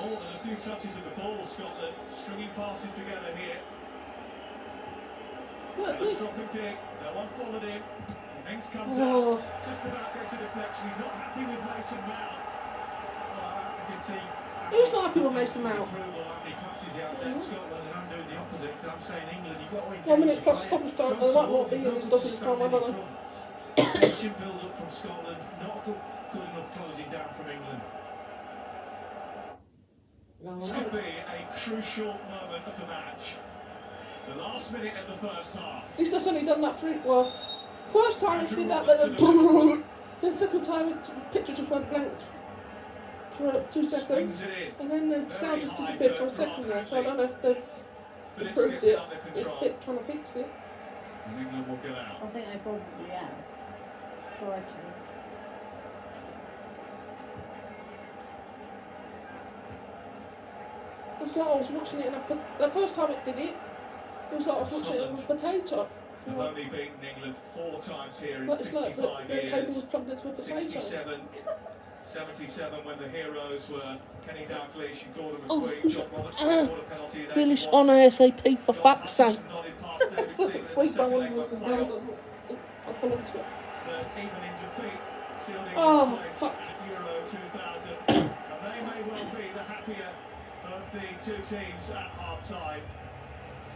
More than a few touches of the ball, Scotland stringing passes together here. Look, Adams look. dropping deep, no one followed him. Mengs comes Oh. out, just about gets a deflection. He's not happy with Mason Mount. I can see. Who's not happy with Mason Mount? Approval, how many passes they out there in Scotland, and I'm doing the opposite because I'm saying England, you've got to engage 1 minute your plus player. stoppage time. Go There might not towards be him, any don't stoppage just time. I stand don't in know. front. Patient build up from Scotland, not good enough closing down from England. This could be a crucial moment of the match. The last minute of the first half. At least that's only done that three. Well, first time it did that, then then second time the picture just went blank for 2 seconds, Swings it in. and then the sound just disappeared for a second there. So I don't know if they've Phillips improved gets it. it under control. Trying to fix it. And England will get out. I think they probably have tried to. It's like I was watching it in the first time it did it. It was like I was watching it on a potato. They've only beaten England 4 times here in Like it's like the 55 cable years. was plugged into a potato. 67, 77 when the heroes were Kenny Dalglish and Gordon Oh, McQueen. John Robertson scored a penalty in Finish 81. on ASAP for John fuck's sake. Hutchinson nodded past David That's what the Seaman in tweet I second wanted leg to of do. play. I followed to it. But even in defeat, sealed Oh, England's fuck. place at Euro 2000. And they may well be the happier of the 2 teams at half-time.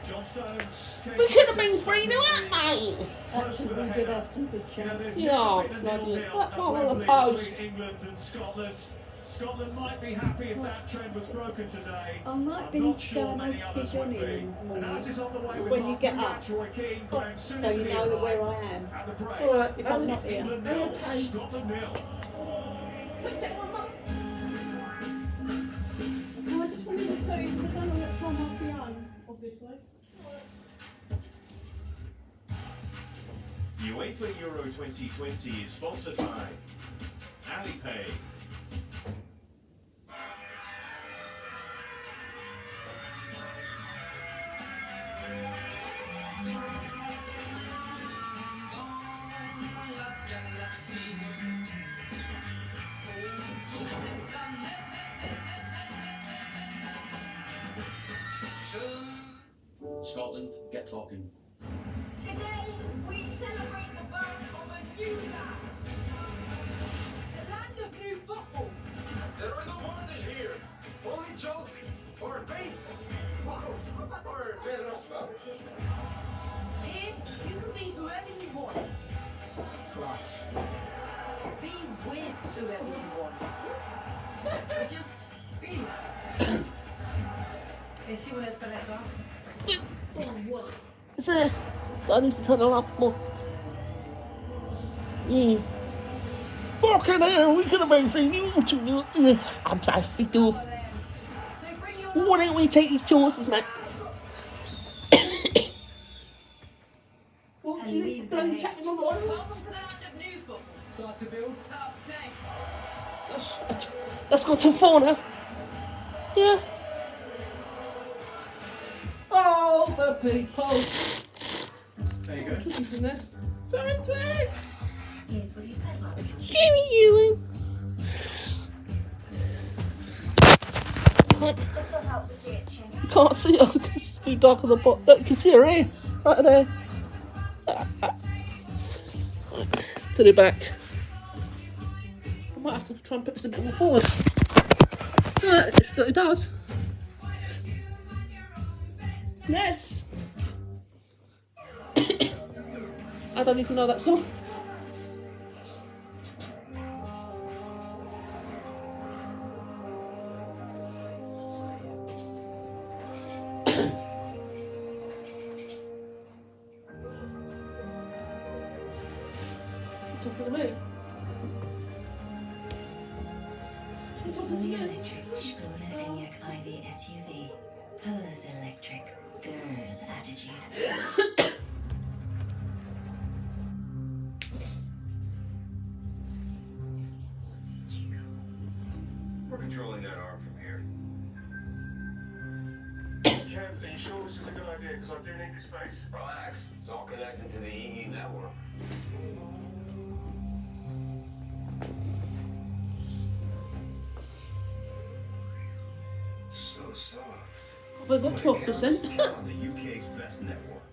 John Stones came We could have closest, been 3-0 something up, mate. close with a We did header. have some good You know, there's chances. Yeah, never been a bloody- 0-0 that at one on the Wembley post. between England and Scotland. Scotland might be happy if that trend was broken today. I might I'm be not sure going many over to others see would Johnny be. in the And morning as is on the way with when you Mark get Williams, up, Roy Keane, Graham so Sounessy you know where arrived I am. at the break. Alright, If I'm not It's here. England Are you 0, okay? Scotland 0. No, I just wanted to tell you because I don't know what time I'll be on, obviously. UEFA Euro 2020 is sponsored by Alipay. It's there. I need to turn it up more. Yeah. Fucking hell, we could have been 3-2. I'm sorry, 3-2. Why don't we take these chances, mate? What do you bloody tackle on the line? Welcome to the land of new football. Starts to build. Starts today. That's gone too far now. Yeah. Oh, the people. There you go. He's in there. Sorry, twig. Here's what he said last week. Jimmy Ewing. Can't see her because it's too dark on the bottom. Look, you can see her here. Right there. Let's turn it back. I might have to try and put this a bit more forward. It does. Yes. I don't even know that song. Talking to me. You're talking to you. Electric Skoda Enyaq IV SUV. Hers electric. Girls attitude. We're controlling that arm from here. Kev, are you sure this is a good idea? Because I do need this space. Relax. It's all connected to the EE network. So soft. Have I got 12%? On the UK's best network.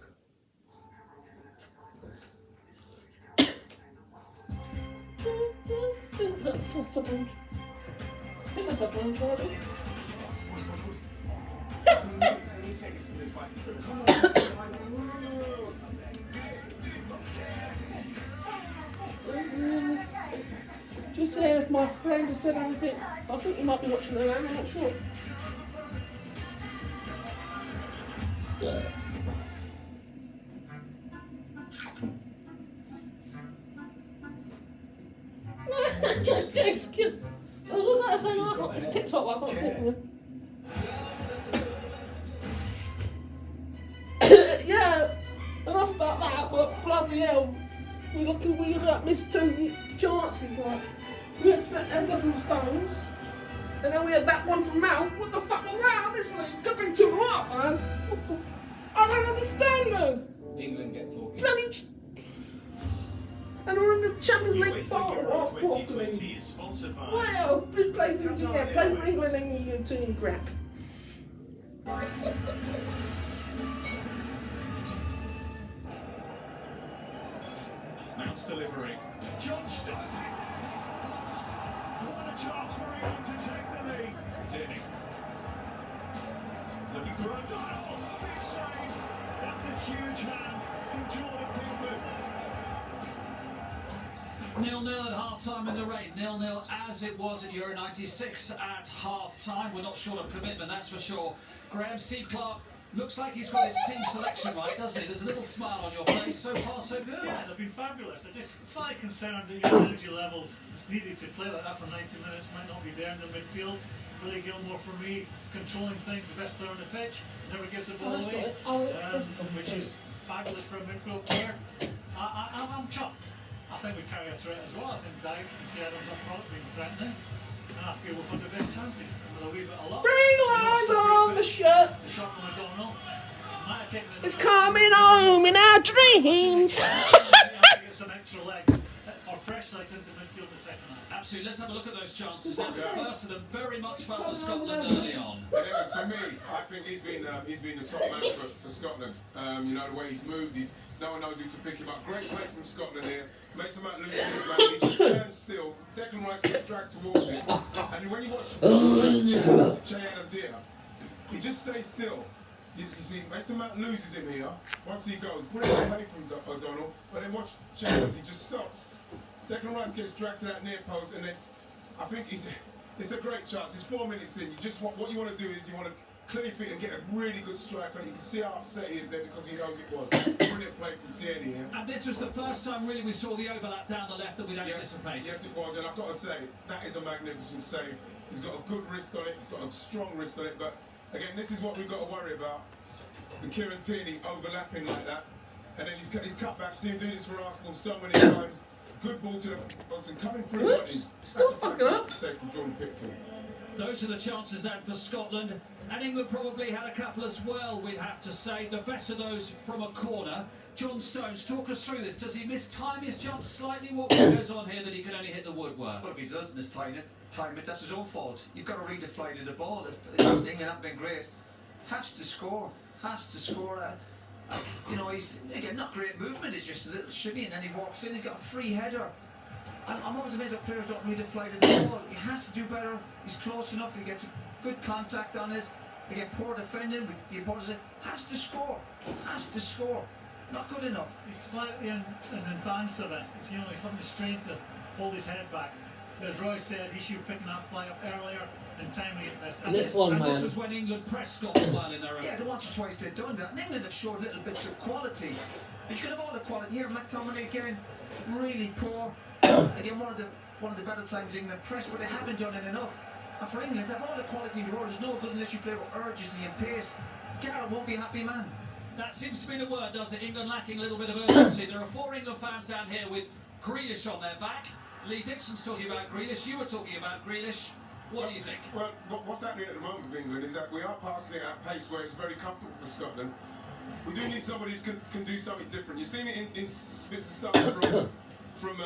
That's a bunch. I think that's a bunch, Charlie. Just saying if my friend has said anything. I think you might be watching the land, I'm not sure. Just Jake's kid. What was that saying? I got this TikTok, I can't see it from him. Yeah, enough about that, but bloody hell, we missed 2 chances. Like, we had the Ender from Stones, and then we had that one from Mount. What the fuck was that? Honestly, could be 2-0, man. I don't understand them. England get talking. Bloody. And we're in the Champions League UEFA final. Euro What 2020 is sponsored by. Well, just play for play for England and you team crap. Mount's delivering. Johnston. What a chance for England to take the lead. Denning. Looking for O'Donnell. Big save. That's a huge man from Jordan Pickford. 0-0 at half-time in the rain. 0-0 as it was at Euro 96 at half-time. We're not short of commitment, that's for sure. Graham, Steve Clarke, looks like he's got his team selection right, doesn't he? There's a little smile on your face. So far, so good. Yes, they've been fabulous. They're just slightly concerned that your energy levels just needed to play like that for 90 minutes might not be there in the midfield. Billy Gilmore, for me, controlling things, the best player on the pitch, never gives the ball away, which is fabulous for a midfield player. I'm chuffed. I think we carry a threat as well. I think Dykes and Sheridan up front have been threatening, and I feel we've had the best chances. And with a wee bit of luck. Three lines on the shirt. The shot from O'Donnell might have taken it. It's coming home in our dreams. Get some extra legs or fresh legs into midfield the second half. Absolutely. Let's have a look at those chances. Then. First of them very much felt for Scotland early on. But anyway, for me, I think he's been the top man for Scotland. You know, the way he's moved, no one knows who to pick him up. Great play from Scotland here. Makes him out lose his man. He just stands still. Declan Rice gets dragged towards him. And when you watch Che Adams here, he just stays still. You see, Mason Mount loses him here. Once he goes, brilliant play from O'Donnell. But then watch Che Adams, he just stops. Declan Rice gets dragged to that near post, and then I think it's a great chance. It's 4 minutes in. You just what you want to do is you want to clear feet and get a really good striker. And you can see how upset he is there because he knows it was. Brilliant play from Tierney here. And this was the first time really we saw the overlap down the left that we'd anticipated. Yes, it was, and I've got to say, that is a magnificent save. He's got a good wrist on it, he's got a strong wrist on it, but again, this is what we've got to worry about. The Kieran Tierney overlapping like that, and then his cutbacks, he's doing this for Arsenal so many times. Good ball to the Johnson coming through. Oops, still fucking up. Save from Jordan Pickford. Those are the chances then for Scotland, and England probably had a couple as well, we'd have to say. The best of those from a corner. John Stones, talk us through this. Does he mistime his jump slightly? What goes on here that he can only hit the woodwork? Well, if he does mistime it, that's his own fault. You've got to read the flight of the ball. England have been great. Has to score. You know, he's, again, not great movement. It's just a little shimmy and then he walks in. He's got a free header. I'm always amazed that players don't read the flight of the ball. He has to do better. He's close enough. He gets a good contact on it. Again, poor defending. The opponent has to score. Has to score. Not good enough. He's slightly in advance of it. You know, he's having to strain to hold his head back. As Roy said, he should have picked that fly up earlier and timing it better. This one, man. This was when England pressed Scotland well in their own. Yeah, once or twice they've done that. And England have showed little bits of quality. You could have all the quality here. McTominay again, really poor. Again, one of the better times England pressed, but they haven't done it enough. And for England to have all the quality in the world, there's no good unless you play with urgency and pace. Garrett won't be a happy man. That seems to be the word, does it? England lacking a little bit of urgency. There are 4 England fans down here with Grealish on their back. Lee Dixon's talking about Grealish. You were talking about Grealish. What do you think? Well, what's happening at the moment with England is that we are passing it at a pace where it's very comfortable for Scotland. We do need somebody who can do something different. You've seen it in spits and starts from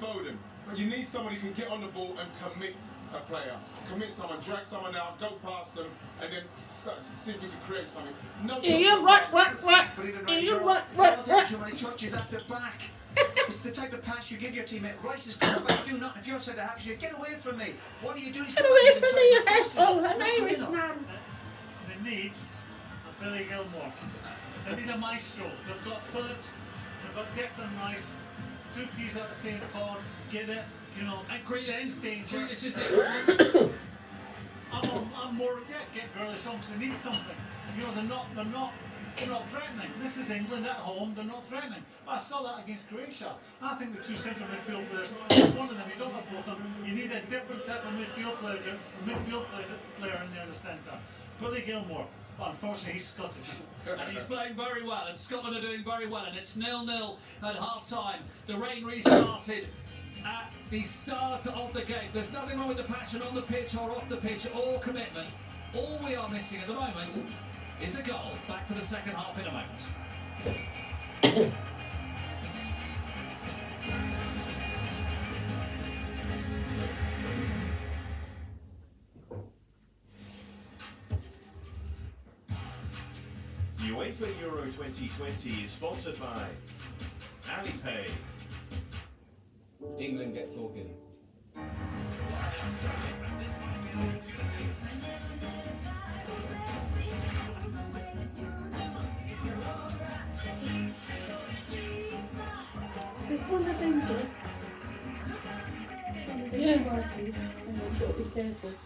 Foden. You need somebody who can get on the ball and commit a player. Commit someone, drag someone out, go past them, and then see if we can create something. No, Ian, right. But even Ian, right, right. too many touches at the back. It's the type of pass you give your teammate. Rice is coming back, do nothing. If you're centre half, you say, get away from me. What are you doing? Get away from me, you asshole. I'm Irish, man. They need a Billy Gilmore. They need a maestro. They've got Phillips, they've got Declan Rice, 2 peas out the same pod, get it, you know, And Grealish, danger. Grealish is the I'm more, get Grealish on because they need something. You know, they're not threatening. This is England at home, they're not threatening. I saw that against Croatia. I think the 2 central midfield players, one of them, you don't have both of them, you need a different type of midfield player in there in the centre. Billy Gilmore, but unfortunately he's Scottish. And he's playing very well, and Scotland are doing very well, and it's 0-0 at half-time. The rain restarted at the start of the game. There's nothing wrong with the passion on the pitch or off the pitch or commitment. All we are missing at the moment is a goal. Back for the second half in a moment. UEFA Euro 2020 is sponsored by Alipay. England get talking. There's one of those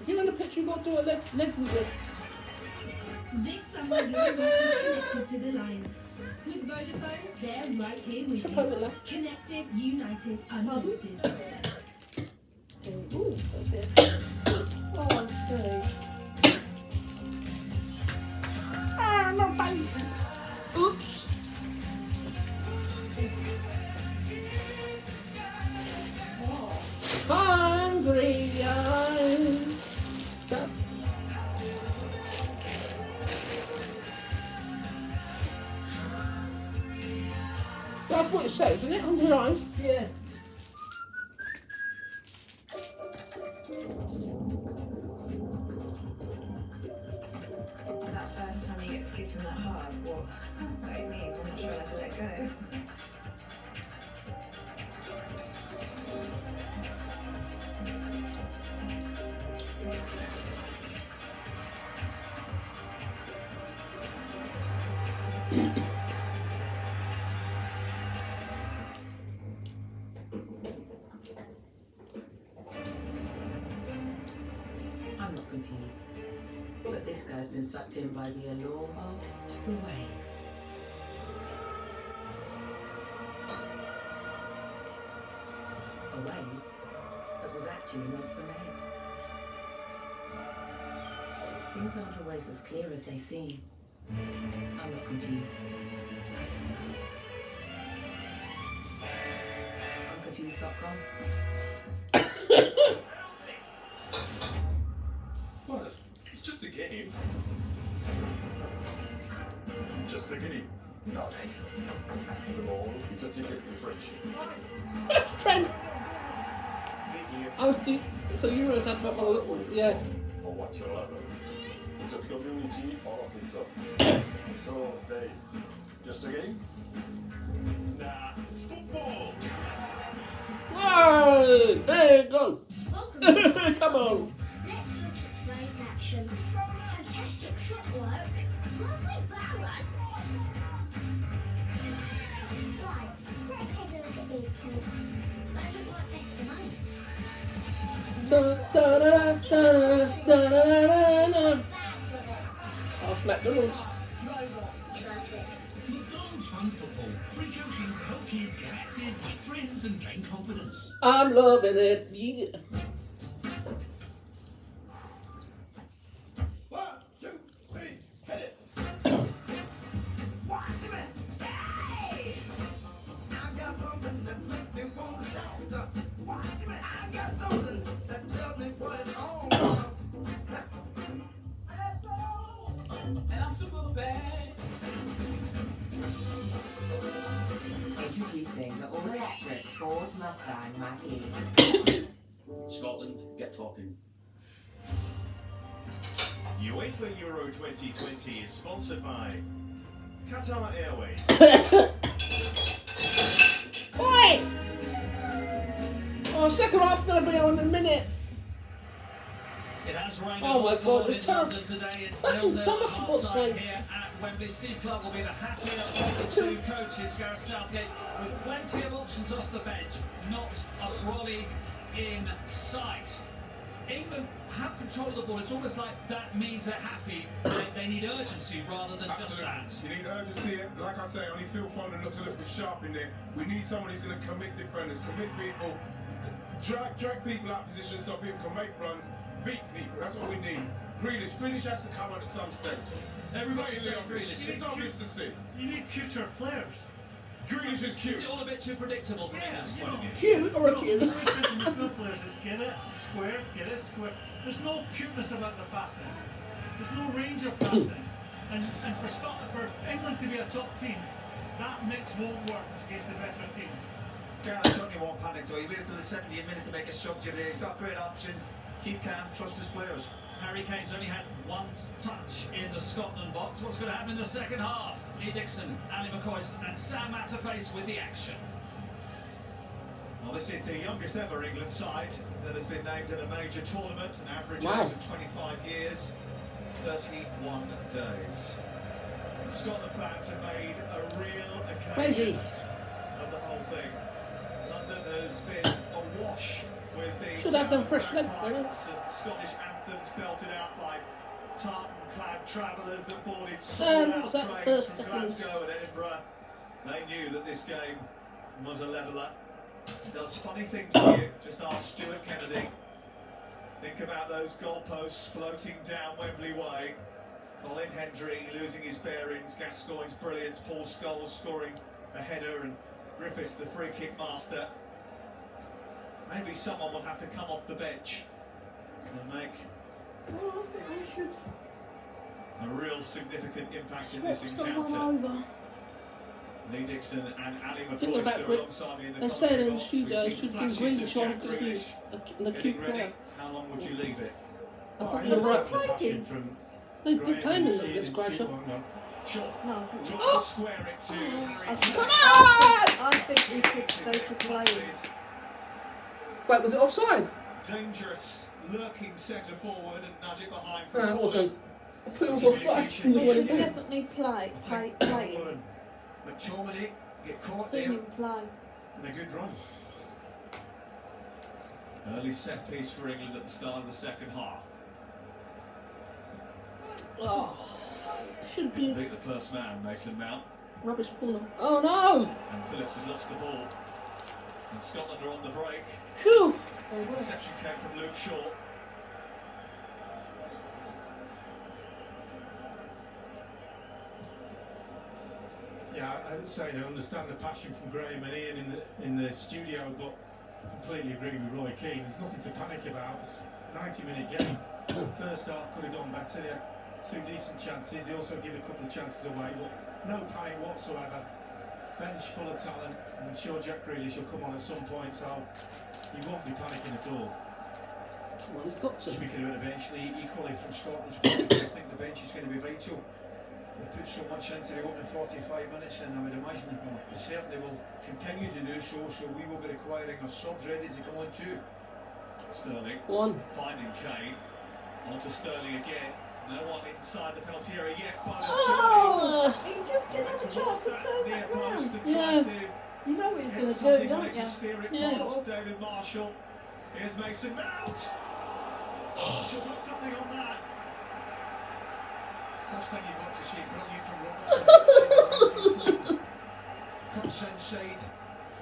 You know the picture you got to do a left with it. This summer, your life is connected to the Lions. With Vodafone, they're right here with you. Connected, united, unlimited. Ooh, okay. Oh, I'm sorry. Ah, no, baby. Oops. Hungry eyes. So, that's what it says, isn't it? Hungry eyes. Yeah. That first time you get to kiss him that hard, what it means, I'm not sure I can let go. I'm not confused. But this guy's been sucked in by the allure of the wave. A wave that was actually meant for me. Things aren't always as clear as they seem. I'm not confused. I'm confused.com. What? It's just a game. Just a game. No, the ball is a ticket to French. Trent! I was too, so you were had about my little, yeah. Or what's your level? It's a community, all of it's up. So, they, just a game? Nah, it's football! Whoa! There you go! Come on! Let's look at today's action. Fantastic footwork. Lovely balance. Right, let's take a look at these two. They look like testimonials. Half McDonald's. McDonald's Fun Football. Free coaching to help kids get active, make friends, and gain confidence. I'm loving it. Yeah. 1, 2, 3, hit it. Introducing the all-electric Ford Mustang Mach-E. Scotland, get talking. UEFA Euro 2020 is sponsored by Qatar Airways. Oi! Oh, second half gonna be on in a minute. It has rained Oh my God, in the turf. London today. It's Fucking 0-0 summer at football's half-time like- here at Wembley. Steve Clarke will be the happier of the two coaches, Gareth Southgate, with plenty of options off the bench, not a brolly in sight. England have control of the ball. It's almost like that means they're happy. They need urgency rather than just that. You need urgency. Like I say, only Phil Foden looks a little bit sharp in there. We need someone who's going to commit defenders, commit people, drag people out of position so people can make runs, beat people. That's what we need. Grealish has to come on at some stage. Everybody's saying Grealish. It's obvious to see. You need cuter players. Grealish is cute. Is it all a bit too predictable from England's point of view? Cute or a cute? Good players is get it square, get it square. There's no cuteness about the passing. There's no range of passing. And for England to be a top team, that mix won't work against the better teams. Gareth certainly won't panic though. He waited till the 70th minute to make a substitute. He's got great options. Keep calm, trust his players. Harry Kane's only had one touch in the Scotland box. What's going to happen in the second half? Lee Dixon, Ali McCoist and Sam Matterface with the action. Well, this is the youngest ever England side that has been named in a major tournament, an average Wow. age of 25 years, 31 days. And Scotland fans have made a real Crazy. occasion of the whole thing. London has been awash with the Should have done fresh leg, soundtrack man. and Scottish anthems belted out by tartan-clad travellers that boarded sold-out trains from Glasgow and Edinburgh. They knew that this game was a leveller. Does funny things to you. Just ask Stuart Kennedy. Think about those goalposts floating down Wembley Way. Colin Hendry losing his bearings. Gascoigne's brilliance. Paul Scholes scoring a header, and Griffiths the free kick master. Maybe someone will have to come off the bench and make Well, I think we should a real significant impact in this swap someone encounter. over. Lee Dixon and Ali Thinking McCoy about are Gre- alongside me in the They said in the box. studio We've I seen should bring flashes of Grealish on Jack because he's Grealish the getting cute ready. player. How long would you leave it? I think Right, you're who's right. played him? They did play him against Croatia. Sure. No, I think Trying to square it to Harry Come Kane. on! I think we should go to playing. Wait, was it offside? Dangerous, lurking centre forward and nudge it behind. No, it wasn't. I thought it was offside. We should definitely play him. McTominay get I've caught seen there him play. and a good run. Early set piece for England at the start of the second half. Oh, should be Beat the first man, Mason Mount. rubbish corner. Oh no! And Phillips has lost the ball. And Scotland are on the break. Phew. Interception came from Luke Shaw. Yeah, I would say I understand the passion from Graham and Ian in the studio, but completely agree with Roy Keane. There's nothing to panic about. It's a 90-minute game. First half could have gone better. They had 2 decent chances. They also give a couple of chances away, but no panic whatsoever. Bench full of talent. And I'm sure Jack Grealish will come on at some point, so he won't be panicking at all. Well, he's got to. Speaking about eventually, equally from Scotland's point of view, I think the bench is going to be vital. They put so much into the opening 45 minutes, and I would imagine they certainly will continue to do so. So we will be requiring our subs ready to come on too. Sterling finding Kane. On to Sterling again. No one inside the penalty area yet. Oh! He just didn't have a chance to turn that round. Yeah. You know what he's going to do, don't you? Yeah. David Marshall. Here's Mason Mount. Marshall put something on that. First thing you've got to see, brilliant from Robertson. Cuts inside.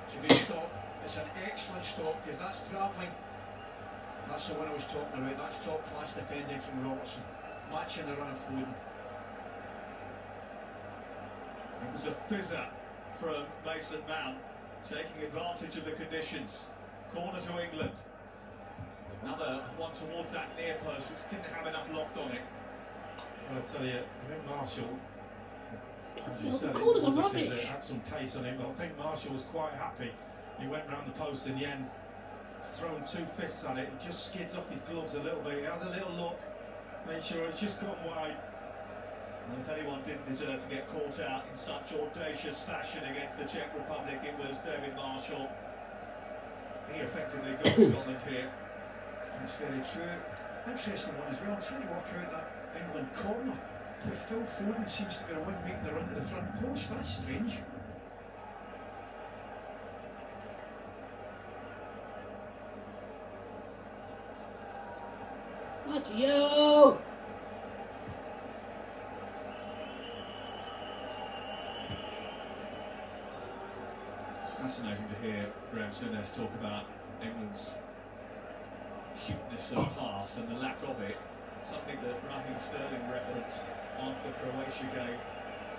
It's a good stop. It's an excellent stop because that's travelling. That's the one I was talking about. That's top class defending from Robertson. Matching the run of Foden. It was a fizzer from Mason Mount, taking advantage of the conditions. Corner to England. Another one towards that near post, which didn't have enough loft on it. Well, I tell you, I think Marshall, The corners are rubbish. had some pace on him, but I think Marshall was quite happy. He went round the post in the end, throwing 2 fists at it. It just skids off his gloves a little bit. He has a little look, make sure it's just gone wide. And if anyone didn't deserve to get caught out in such audacious fashion against the Czech Republic, it was David Marshall. He effectively got Scotland here. That's very true. Interesting one as well. I'm trying to work out that England corner where Phil Foden seems to be the one making the run to the front post. That's strange. That's you. It's fascinating to hear Graham Souness talk about England's cuteness of pass and the lack of it. Something that Raheem Sterling referenced after the Croatia game.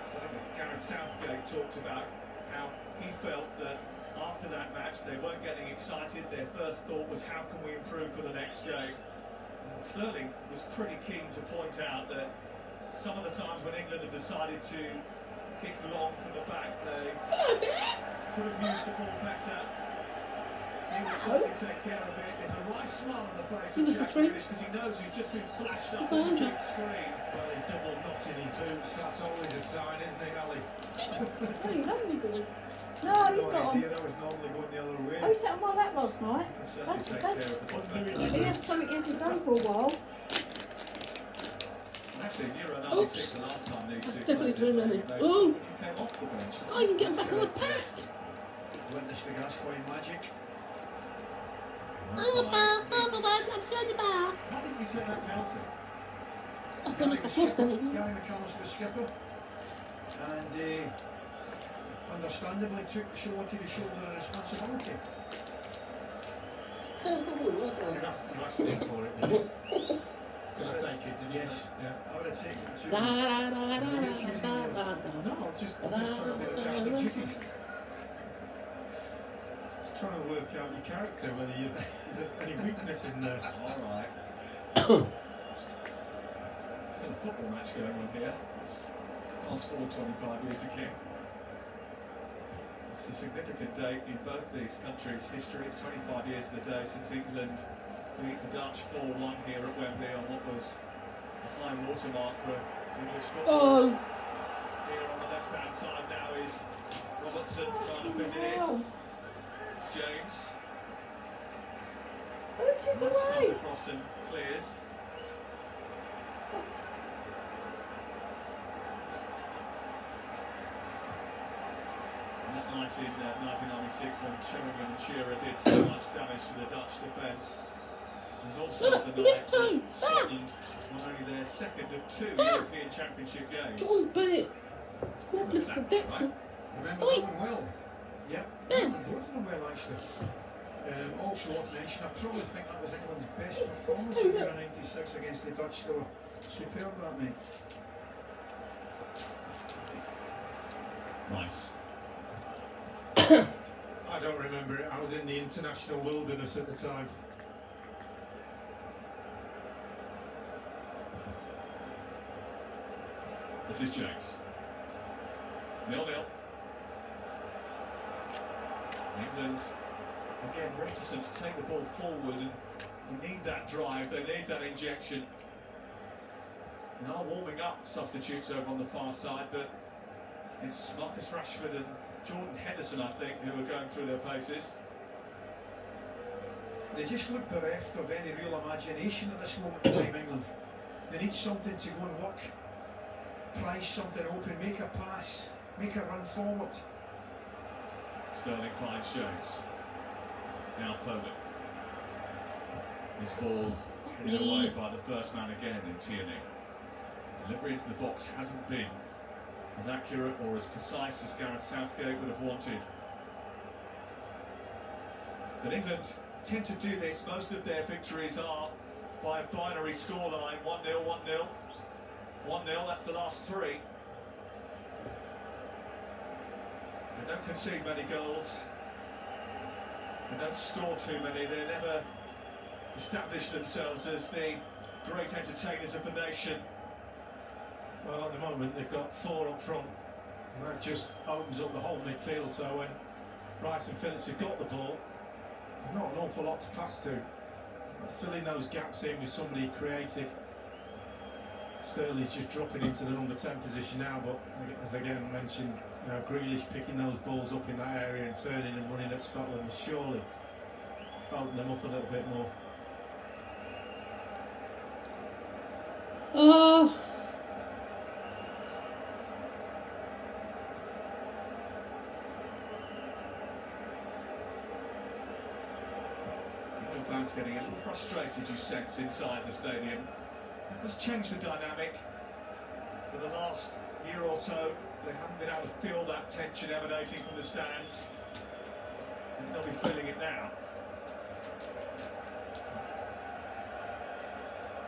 Something that Gareth Southgate talked about, how he felt that after that match they weren't getting excited. Their first thought was, how can we improve for the next game? And Sterling was pretty keen to point out that some of the times when England had decided to kick long from the back, they could have used the ball better. He will certainly take care of it. There's a right smile on the face of Jack Grealish because he knows he's just been flashed up on the big screen. Well, he's double knot in his boots. That's always a sign, isn't it, Ali? No, he's got on. I was normally going the other way. Oh, he sat on my lap last night. That's he had something he hasn't done for a while. Actually, Euro 96, the last time these That's two definitely played, true, Lenny. they Oh! came off the bench. I can get back on the pack. Witness the Gascoigne magic. I'm showing the pass. How did we take that penalty? I don't know if I forced anything. Gary McCallum was skipper. And understandably took the show onto the shoulder of responsibility. Can I take it? Did you? Yes. Yeah. I would have taken it too. Da, da, da, da, No, I'm just trying to just trying to work out your character, whether you there's any weakness in there. All right. It's a football match going on here. It's fast forward 25 years again. It's a significant date in both these countries' history. It's 25 years to the day since England beat the Dutch 4-1 here at Wembley on what was a high watermark for English football. Here on the left-hand side now is Robertson trying to fit it in. James. It is away. Across and clears. And that night in 1996 when Sheringham and Shearer did so much damage to the Dutch defence. There's also Look, the missed night two. that Scotland won only their second of 2 European Championship games. Go on, Bennett. What looks for Dexter? Remember Oi. that one well? Yep. Remember both of them well, actually. Also worth mentioning, I probably think that was England's best performance in Euro 96 against the Dutch. They were superb that night. Nice. I don't remember it. I was in the international wilderness at the time. This is James. 0-0. England again reticent to take the ball forward, and they need that drive, they need that injection. And are warming up substitutes over on the far side, but it's Marcus Rashford and Jordan Henderson, I think, who are going through their paces. They just look bereft of any real imagination at this moment in time, England. They need something to go and work, price something open, make a pass, make a run forward. Sterling finds James. Now Foden. His ball headed away by the first man again in Tierney. Delivery into the box hasn't been as accurate or as precise as Gareth Southgate would have wanted. But England tend to do this. Most of their victories are by a binary scoreline, 1-0, 1-0. 1-0, that's the last 3. They don't concede many goals. They don't score too many. They never establish themselves as the great entertainers of the nation. Well, at the moment they've got 4 up front, and that just opens up the whole midfield. So when Rice and Phillips have got the ball, there's not an awful lot to pass to. Filling those gaps in with somebody creative. Sterling's just dropping into the number 10 position now, but as again mentioned, you know, Grealish picking those balls up in that area and turning and running at Scotland will surely open them up a little bit more. Oh. England fans getting a little frustrated, you sense, inside the stadium. That does change the dynamic. For the last year or so, they haven't been able to feel that tension emanating from the stands. And they'll be feeling it now.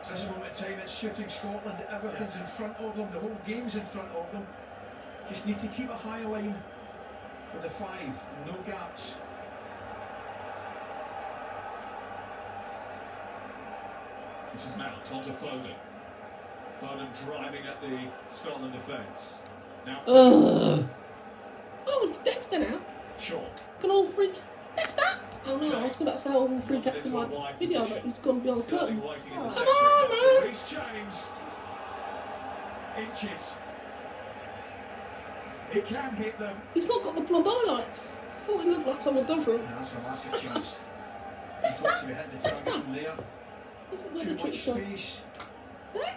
This is a moment in time, it's shooting Scotland, everything's in front of them, the whole game's in front of them. Just need to keep a high line with the 5, no gaps. This is Mount onto Foden. Foden driving at the Scotland defence. Now Oh, Dexter now. Sure. Can all three. Dexter! Oh no, I was about to say all three cats in my video, but he's gone beyond the curtain. Come on, man! Reece James. Inches. He can hit them. He's not got the blonde highlights. I thought he looked like someone different. Yeah, that's a massive chance. He's got to be hitting the target from there. Too much space.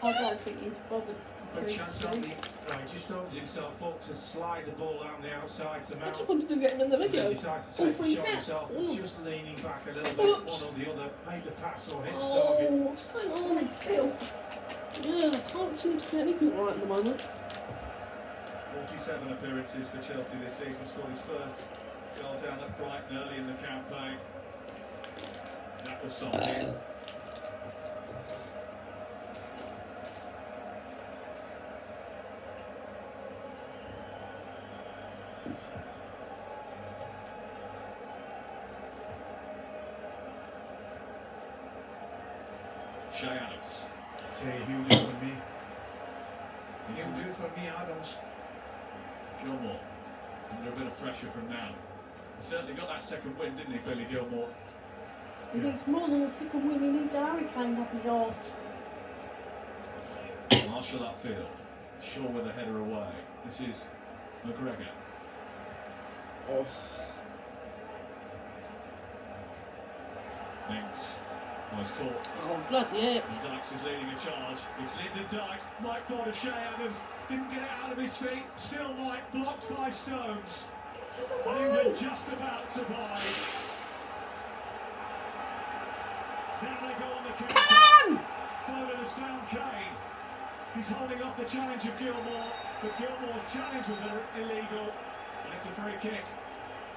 I don't think he's bothered. Good chance, aren't they? Right, he just opens himself up to slide the ball down the outside to I Mount. just wanted to get him in the video. He decides to All take the three shot cats. himself. Ooh. Just leaning back a little bit, Oops. one or the other, make the pass or hit the Oh, target. what's going on still? Yeah, I can't seem to see anything right at the moment. 47 appearances for Chelsea this season, scored his first goal down at Brighton early in the campaign. That was solid. Shea Adams. Tell you, he'll do it for me. He'll do it for me, Adams. Gilmore, under a bit of pressure from now. He certainly got that second win, didn't he, Billy Gilmore? He needs more than a second win, he needs a hurricane up his arse. Marshall upfield. Shaw with a header away. This is McGregor. Oh. Mings was caught. Oh, bloody heck. And Dykes is leading a charge. It's Lyndon Dykes. Mike Ford of Shea Adams. Didn't get it out of his feet. Still Mike blocked by Stones. And England just about survived. Now they go on the has found Kane. He's holding off the challenge of Gilmour, but Gilmour's challenge was illegal, and it's a free kick.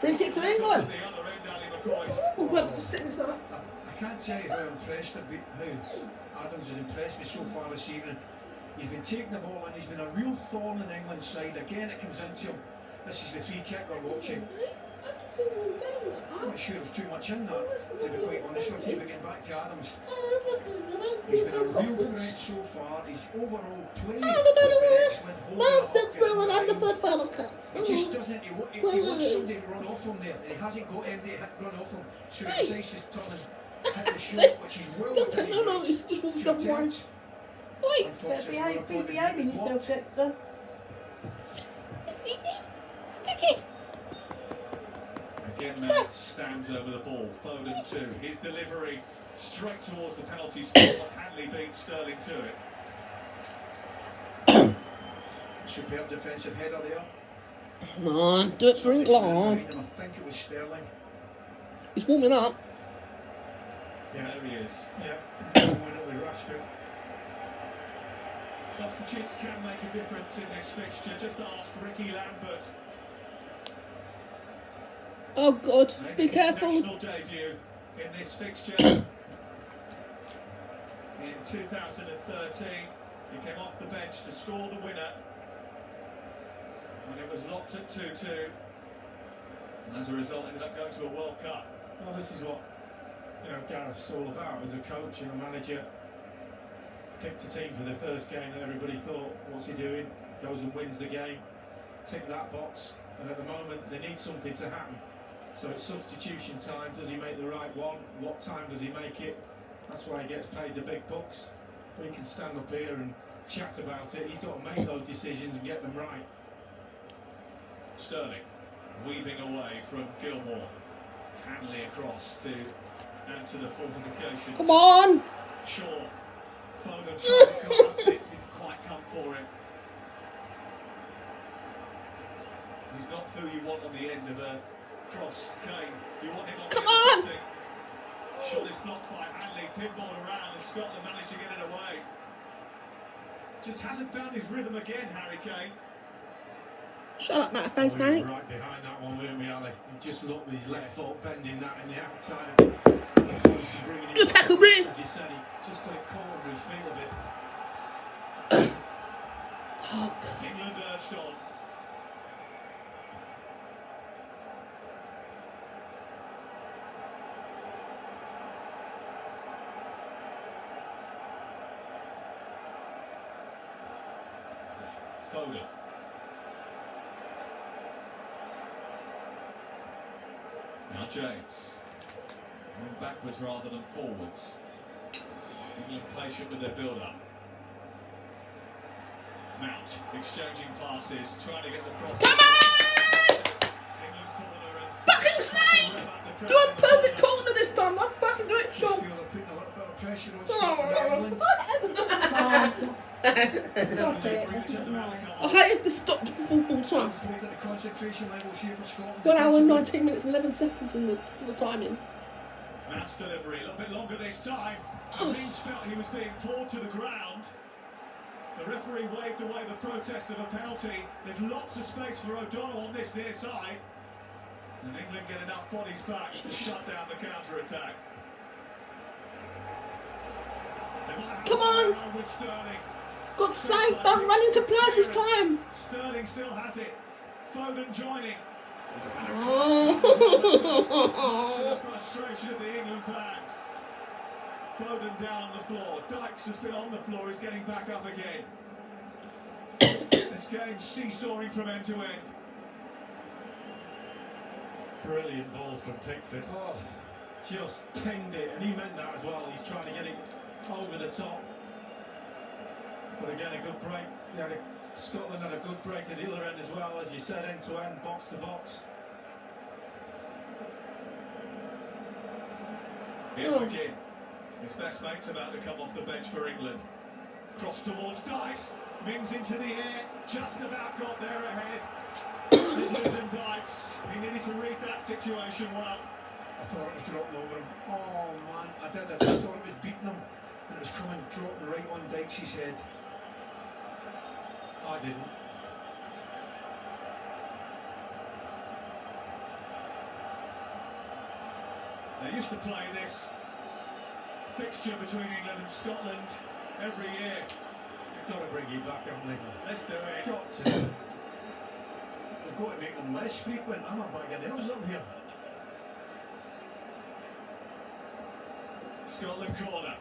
Free kick to England. The other end, Ali McCoist. Oh, what's just sitting there? I can't tell you how impressed I've been, how Adams has impressed me so far this evening. He's been taking the ball and he's been a real thorn in England's side. Again, it comes into him. This is the free kick we're watching. I'm not sure there's too much in that, to be quite honest with you, but getting back to Adams. He's been a real threat so far. His overall play has been excellent. I'm the third final cut. He just doesn't, he wants somebody to run off him there, and he hasn't got anybody to run off him, so he decides to turn and hit the shot, which is well within his No, he's just walked up one. Wait, Be behaving yourself, Dexter. Again, Mount stands over the ball. Foden 2. His delivery straight towards the penalty spot, but Hanley beats Sterling to it. Superb defensive header there. Come on, do it for England. I think it was Sterling. He's warming up. Yeah, there he is. Yeah, warming up with Rashford. Substitutes can make a difference in this fixture. Just ask Ricky Lambert. Oh God, be careful. National debut in this fixture. In 2013, he came off the bench to score the winner when it was locked at 2-2, and as a result ended up going to a World Cup. Well, this is what Gareth's all about as a coach and a manager. Picked a team for the first game that everybody thought, what's he doing? Goes and wins the game. Tick that box. And at the moment, they need something to happen. So it's substitution time. Does he make the right one? What time does he make it? That's why he gets paid the big bucks. We can stand up here and chat about it. He's got to make those decisions and get them right. Sterling weaving away from Gilmour. Hanley across to add to the fortifications. Come on! Shaw. Foden tried to cross it, didn't quite come for it. He's not who you want on the end of a cross. Kane, you want him on Come the end on! of something. Shot is blocked by Hanley, pinball around, and Scotland managed to get it away. Just hasn't found his rhythm again, Harry Kane. Shut up, Matt, face, We mate. were right behind that one, weren't we, Ali? You just look with his left foot bending that in the outside. Good tackle, Brie. As you said, he just got it caught under his feet a bit. England urged on. Foden. Now James. Going backwards rather than forwards. England patient with their build-up. Mount exchanging passes, trying to get the cross. Come on! Fucking snake! Do a perfect corner this time. I'll fucking do it, Sean. They're putting a little bit of pressure on Scotland. I hate if this stopped before full time. The concentration levels here for Scotland. 1 hour, 19 minutes, 11 seconds in the timing. Mount's delivery, a little bit longer this time. Leeds felt he was being pulled to the ground. The referee waved away the protest of a penalty. There's lots of space for O'Donnell on this near side. And England get enough bodies back to shut down the counter-attack. Come on! With Sterling. God's sake, don't run into players this time. Sterling still has it. Foden joining. Oh. Frustration of the England fans. Foden down on the floor. Dykes has been on the floor. He's getting back up again. This game's seesawing from end to end. Brilliant ball from Pickford. Oh, just pinged it, and he meant that as well. He's trying to get it over the top. But again, a good break. Scotland had a good break at the other end as well, as you said, end to end, box to box. Here's McGinn. His best mate's about to come off the bench for England. Cross towards Dykes. Mings into the air. Just about got there ahead. Lyndon Dykes. He needed to read that situation well. I thought it was dropping over him. Oh man, I just thought it was beating him. And it was dropping right on shakes his head. I didn't. They used to play this fixture between England and Scotland every year. They've got to bring you back, haven't they? Let's do it. Got to. They've got to make them less frequent. I'm a bag of nails up here. Scotland corner.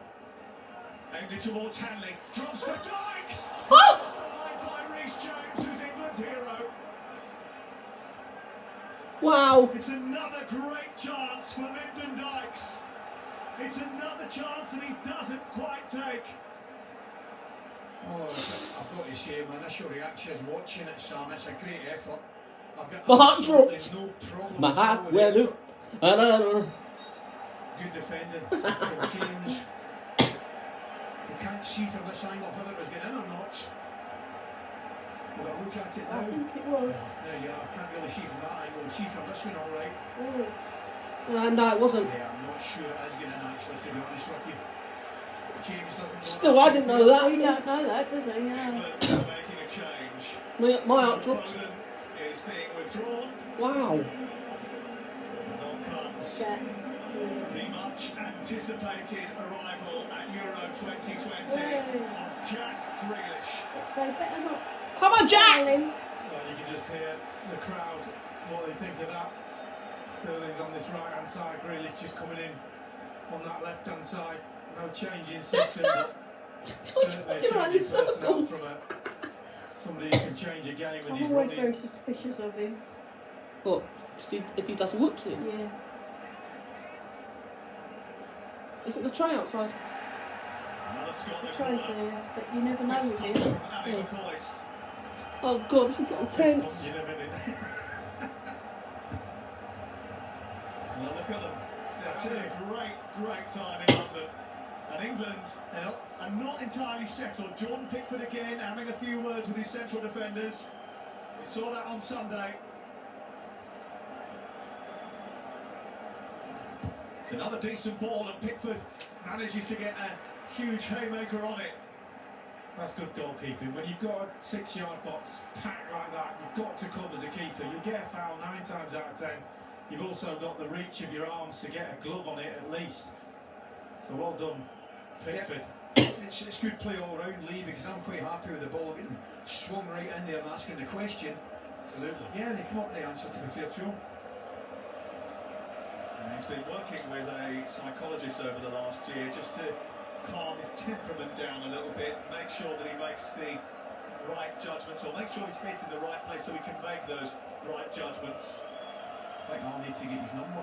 Aimed it towards Hanley. Drops for Dykes! Oh! Behind by Reece James, who's England's hero. Wow. It's another great chance for Lyndon Dykes. It's another chance that he doesn't quite take. Oh, I've got to say, my initial reaction is watching it, Sam. It's a great effort. I've got My heart absolutely dropped. no problem My at all heart with went it. up. I don't know. Good defending from James. You can't see from this angle whether it was getting in or not. Will I look at it now? I think it was. There you are. I can't really see from that angle. See from this one, all right. Oh. No, it wasn't. Yeah, I'm not sure it is getting in, actually, to be honest with you. James doesn't know. Still, I didn't know He that. don't know that, does he? Yeah. England are making a change. My heart dropped. Foden is being withdrawn. Wow. And on comes Jack. the much anticipated arrival at Euro 2020. Hey. Jack Grealish. They better not. Come on, Jack! Well, you can just hear the crowd, what they think of that. Sterling's on this right-hand side, Grealish just coming in on that left-hand side. No change in system, but certainly a change in personnel from somebody who can change a game when I'm he's always running. very suspicious of him. What? If he does whoops him? Yeah. Isn't the tray outside? Another Scotland Tries corner. there, but you never know with him. From Ali Yeah. McCoist. Oh god, this is getting tense. You never did. Well, look at them. They're having a great time in London. And England are not entirely settled. Jordan Pickford again having a few words with his central defenders. We saw that on Sunday. It's another decent ball, and Pickford manages to get a huge haymaker on it. That's good goalkeeping. When you've got a 6-yard box packed like that, you've got to come as a keeper. You'll get a foul 9 times out of 10. You've also got the reach of your arms to get a glove on it at least. So well done, Pickford. It's good play all round, Lee, because I'm quite happy with the ball getting swung right in there and asking the question. Absolutely. Yeah, and they come up with the answer, to be fair to him. And he's been working with a psychologist over the last year just to calm his temperament down a little bit, make sure that he makes the right judgments, or make sure his head's in the right place so he can make those right judgments. I think I'll need to get his number.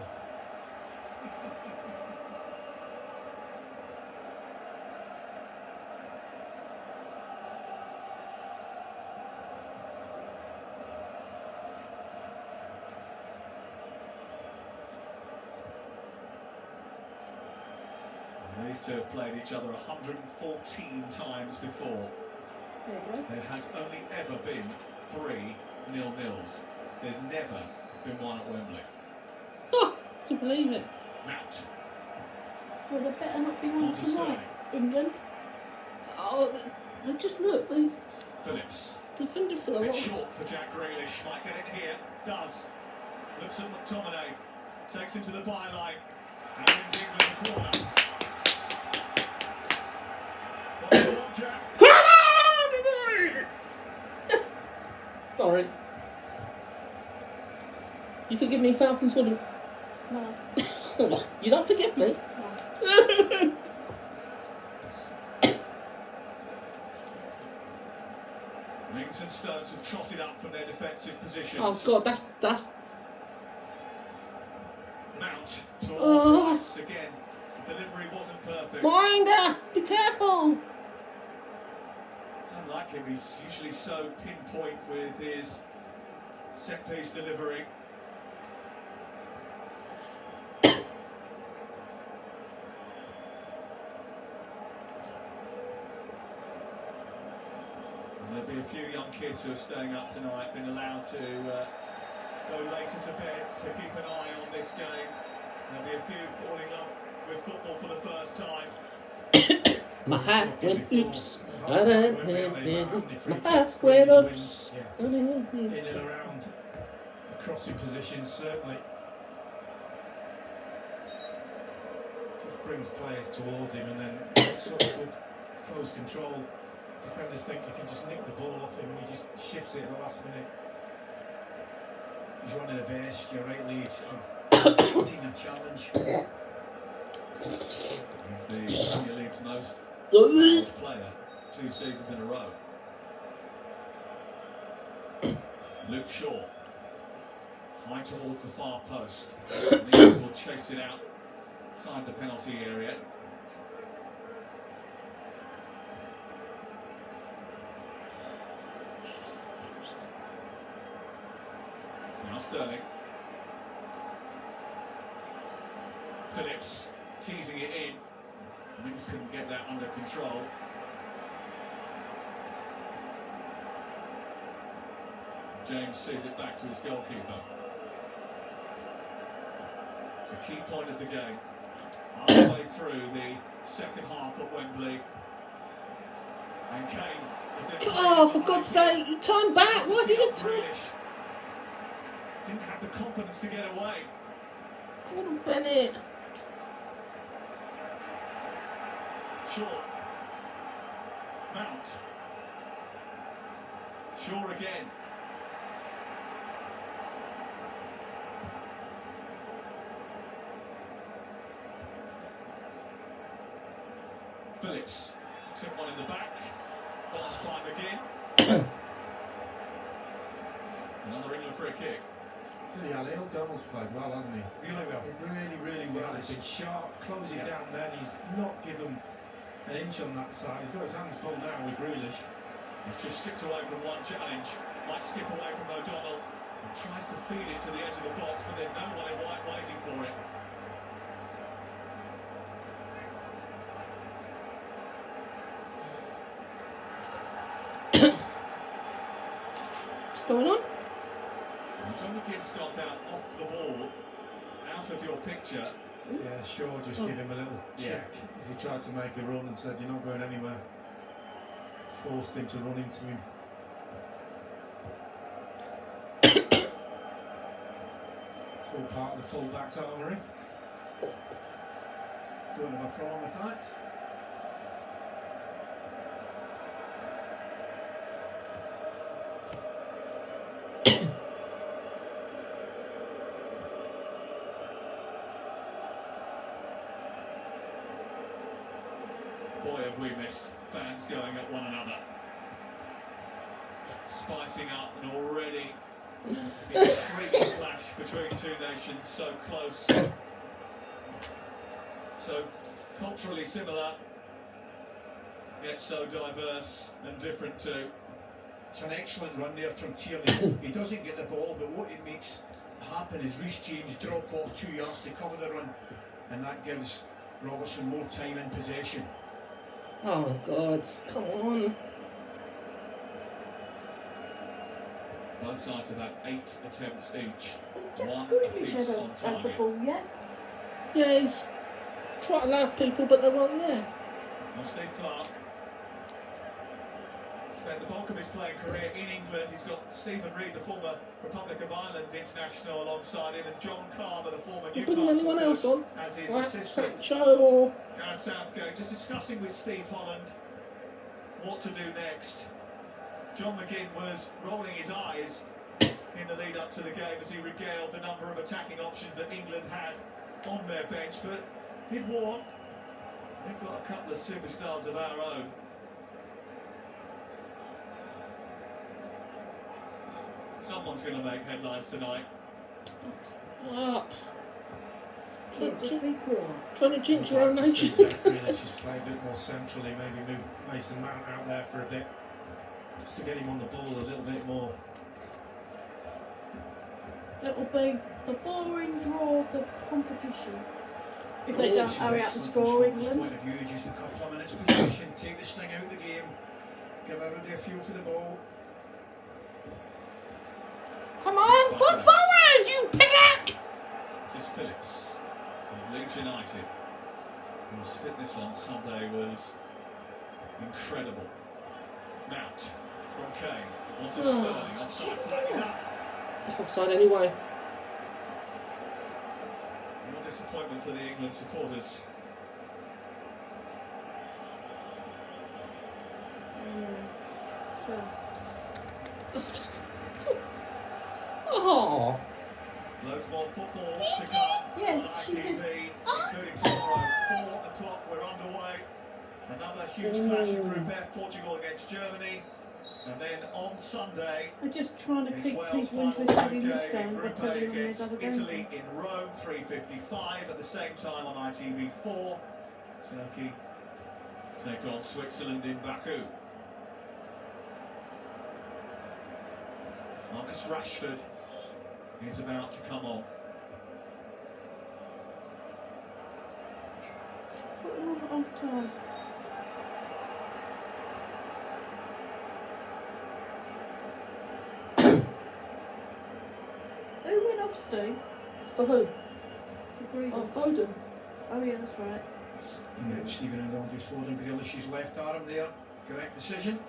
These two have played each other 114 times before. There you go. There has only ever been 3 0-0s. There's never been one at Wembley. Oh, can you believe it? Mount. Well, there better not be one On to tonight, Sterling. England. Oh, they just look. They Phillips. defended for the Bit lot. short for Jack Grealish. Might get it here. Does. Looks at McTominay. Takes him to the byline. And wins England corner. What's the one, Jack? Sorry. You forgive me, Fountains Wood? No. You don't forgive me? No. Mings and Stones have trotted up from their defensive positions. Oh god, that's Mount towards Oh. Rice again. The delivery wasn't perfect. Winder! Be careful! It's unlike him, he's usually so pinpoint with his set piece delivery. And there'll be a few young kids who are staying up tonight, been allowed to go later to bed to keep an eye on this game. There'll be a few falling in love with football for the first time. My hat went oops. I don't went ups. in and around the crossing positions, certainly. Just brings players towards him and then sort of good close control. Defenders think they can just nick the ball off him and he just shifts it at the last minute. He's one of the best, you're right, Lee. Taking a challenge. He's the Premier League's most average player 2 seasons in a row. Luke Shaw, high towards the far post. Leeds will chase it out inside the penalty area. Now Sterling. Phillips teasing it in. Mings couldn't get that under control. James sees it back to his goalkeeper. It's a key point of the game. Halfway through the second half at Wembley. And Kane. Oh, for God's sake, you turn back. Why did you turn? Didn't have the confidence to get away. Gordon Bennett. Shaw. Mount. Shaw again. Phillips took one in the back. Ball climb again. Another England free kick. Yeah, Lee O'Donnell's played well, hasn't he? Really well. Really well. He's been sharp, closing down then. He's not given an inch on that side. He's got his hands full now with Grealish. He's just skipped away from one challenge. Might skip away from O'Donnell. And tries to feed it to the edge of the box, but there's no one in white waiting for it. What's going on? John McGinn's got down off the ball, out of your picture. Yeah, Shaw just gave him a little check as he tried to make a run and said, "You're not going anywhere." Forced him to run into him. It's all part of the full-back's armoury. Don't have a problem with that. Boy, have we missed fans going at one another. Spicing up an already intriguing clash between two nations so close. So culturally similar, yet so diverse and different too. It's an excellent run there from Tierney. He doesn't get the ball, but what it makes happen is Reece James drop off 2 yards to cover the run, and that gives Robertson more time in possession. Oh God, come on. Both sides have had 8 attempts each. One Grealish apiece on hasn't had the target. ball yet. Yeah, he's trying to laugh people, but they weren't there. Well, Steve Clarke spent the bulk of his playing career in England. He's got Stephen Reid, the former Republic of Ireland international, alongside him, and John Carver, the former Bring anyone else Newcastle on? coach, as his Right, assistant. Sancho or Gareth Southgate just discussing with Steve Holland what to do next. John McGinn was rolling his eyes in the lead up to the game as he regaled the number of attacking options that England had on their bench, but did warn, they've got a couple of superstars of our own. Someone's going to make headlines tonight. up. Just be quiet. Trying to jinx your own I'd like to see nation. Jack Grealish just play a bit more centrally, maybe move Mason Mount out there for a bit, just to get him on the ball a little bit more. It will be the boring draw of the competition. If they don't This is hurry up the excellent score, from Scotland's England. point of view, just a couple of minutes possession, take this thing out of the game, give everybody a feel for the ball. Come on, put forward, you piglet! This is Phillips of Leeds United, whose fitness on Sunday was incredible. Mount from Kane. Onto Sterling. Offside flag is up. It's offside anyway. Real disappointment for the England supporters. Oh. Loads more football to come Yeah, on she ITV, says, including tomorrow, 4 o'clock, we're underway. Another huge clash in Group F, Portugal against Germany. And then on Sunday, I'm just trying to it's keep Wales' people final interested in home this game game in by Group A telling them there's against other games. Italy in Rome, 3:55 at the same time on ITV4. Turkey take on Switzerland in Baku. Marcus Rashford is about to come on. Put them on off time. Who went off, Steve? For who? For Grealish. Oh, Foden. Oh yeah, that's right. Yeah, Stephen Endall just holding Grealish's left arm there. Correct decision.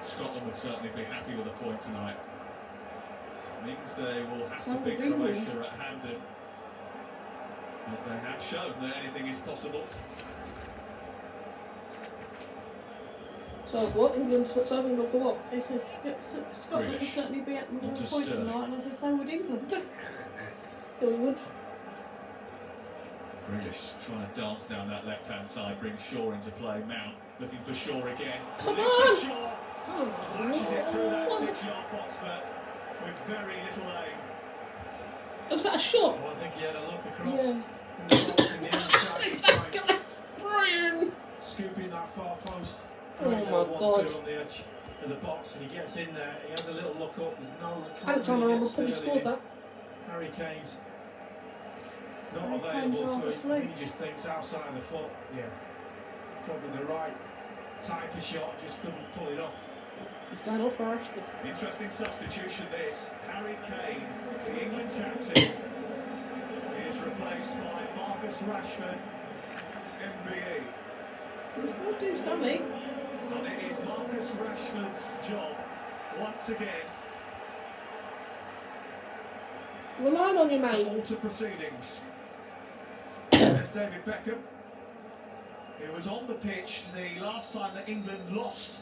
Scotland would certainly be happy with a point tonight. Means they will have So to beat would England. Croatia at Hampden. But they have shown that anything is possible. So what? England for what? It says Scotland would Grealish. certainly be happy with Onto a point Sterling. tonight, and I said so would England. Yeah, we would. Grealish trying to dance down that left-hand side, bring Shaw into play. Mount looking for Shaw again. Come Releases on! Shaw. Flashes it through that 6-yard box, but with very little aim. Was that a shot? Well, I think he had a look across Yeah. in the box in the inside to try and Brian! scooping that far post. Oh Right, my 1-2 God. on the edge of the box, and he gets in there. He has a little look up. There's no Alexander really Arnold gets probably Sterling scored in. that. Harry Kane's not Harry Kane's available, half so asleep. he just thinks outside the foot. Yeah, probably the right type of shot, just couldn't pull it off. He's going off for Rashford. Interesting substitution this. Harry Kane, the England captain, is replaced by Marcus Rashford, MBE. We've got to do something. And it is Marcus Rashford's job, once again, Relying on you, to mate. alter proceedings. There's David Beckham, who was on the pitch the last time that England lost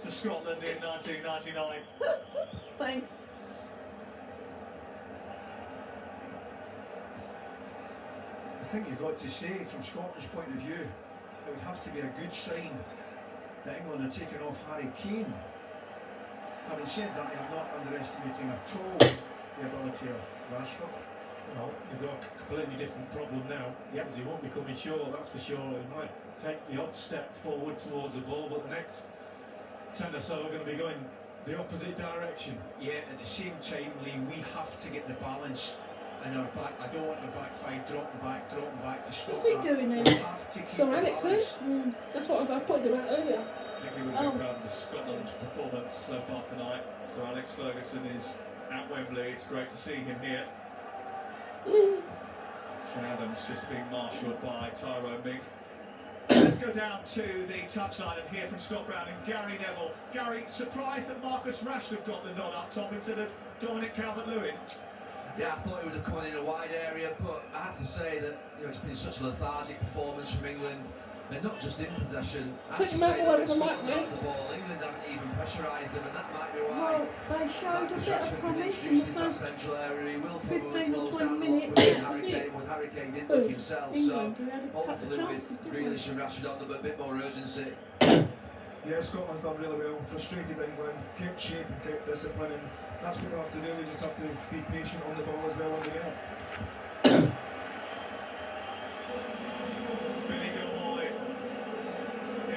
to Scotland in 1999. Thanks. I think you've got to say, from Scotland's point of view, it would have to be a good sign that England are taking off Harry Kane. Having said that, I'm not underestimating at all the ability of Rashford. Well, you've got a completely different problem now. Yep. Because he won't be coming short, that's for sure. He might take the odd step forward towards the ball, but the next 10 or so are going to be going the opposite direction. Yeah, at the same time, Lee, we have to get the balance in our back. I don't want our back five dropping back to stop What's he that. doing We there? have to keep So the Alex, balance. eh? That's what I pointed out earlier. I think we would Oh. be proud of the Scotland performance so far tonight. So Alex Ferguson is at Wembley. It's great to see him here. Shea Adams just being marshalled by Tyrone Mings. Let's go down to the touchline and hear from Scott Brown and Gary Neville. Gary, surprised that Marcus Rashford got the nod up top instead of Dominic Calvert-Lewin? Yeah, I thought he would have come in a wide area, but I have to say that it's been such a lethargic performance from England, and not just in possession. I Take have to your mouth say away that from the when mic, Scotland mate. got the ball, England haven't even pressurised them, and that might be why. Well, they showed a Marcus bit of Rashford promise in introduced the into that first central area. He will 15 probably or close 20 down the minutes. look with That's Harry it. Kane, but Harry Kane didn't Who? look himself. England, So who had a couple of hopefully chances, with didn't Grealish and Rashford on them a bit more urgency. Yeah, Scotland's done really well. Frustrated England, kept shape and kept discipline, and that's what we have to do. We just have to be patient on the ball as well on the get. Billy Gilroy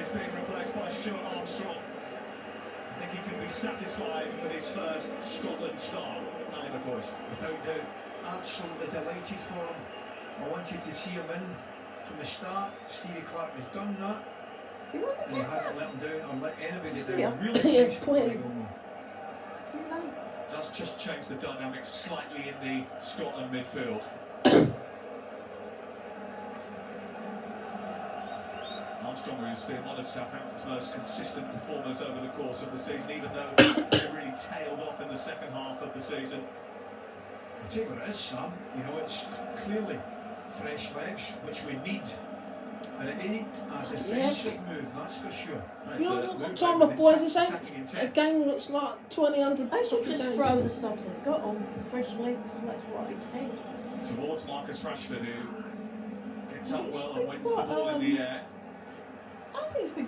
is being replaced by Stuart Armstrong. I think he can be satisfied with his first Scotland start. Alan McCoist. Without doubt, absolutely delighted for him. I wanted to see him in from the start. Stevie Clark has done that. And he hasn't let him down or let anybody See ya. down. Really Yeah, nice for quite. Billy Gilmore. Too late. Does just change the dynamics slightly in the Scotland midfield. Armstrong, who's been one of Southampton's most consistent performers over the course of the season, even though they really tailed off in the second half of the season. I'll tell you what it is, Sam. You know, it's clearly fresh legs, which we need. And it ain't a defensive move, that's for sure. You know what time of boys this ain't a game looks like 2000. I should just throw the subs they've got on fresh legs, and that's what he said. Towards Marcus Rashford, who gets up well and wins the ball in the air. I think it's been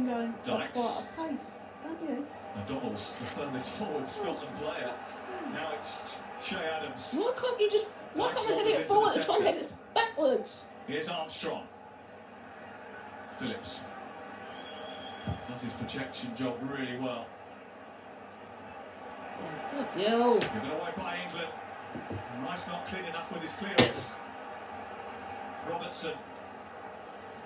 going at quite a pace, don't you? McDonald's the furthest forward Scotland player. Now it's Shea Adams. Why can't you just? Why can't I hit it forward and try and hit it backwards? Here's Armstrong. Phillips does his projection job really well. Bloody hell. Given away by England. Rice not clean enough with his clearance. Robertson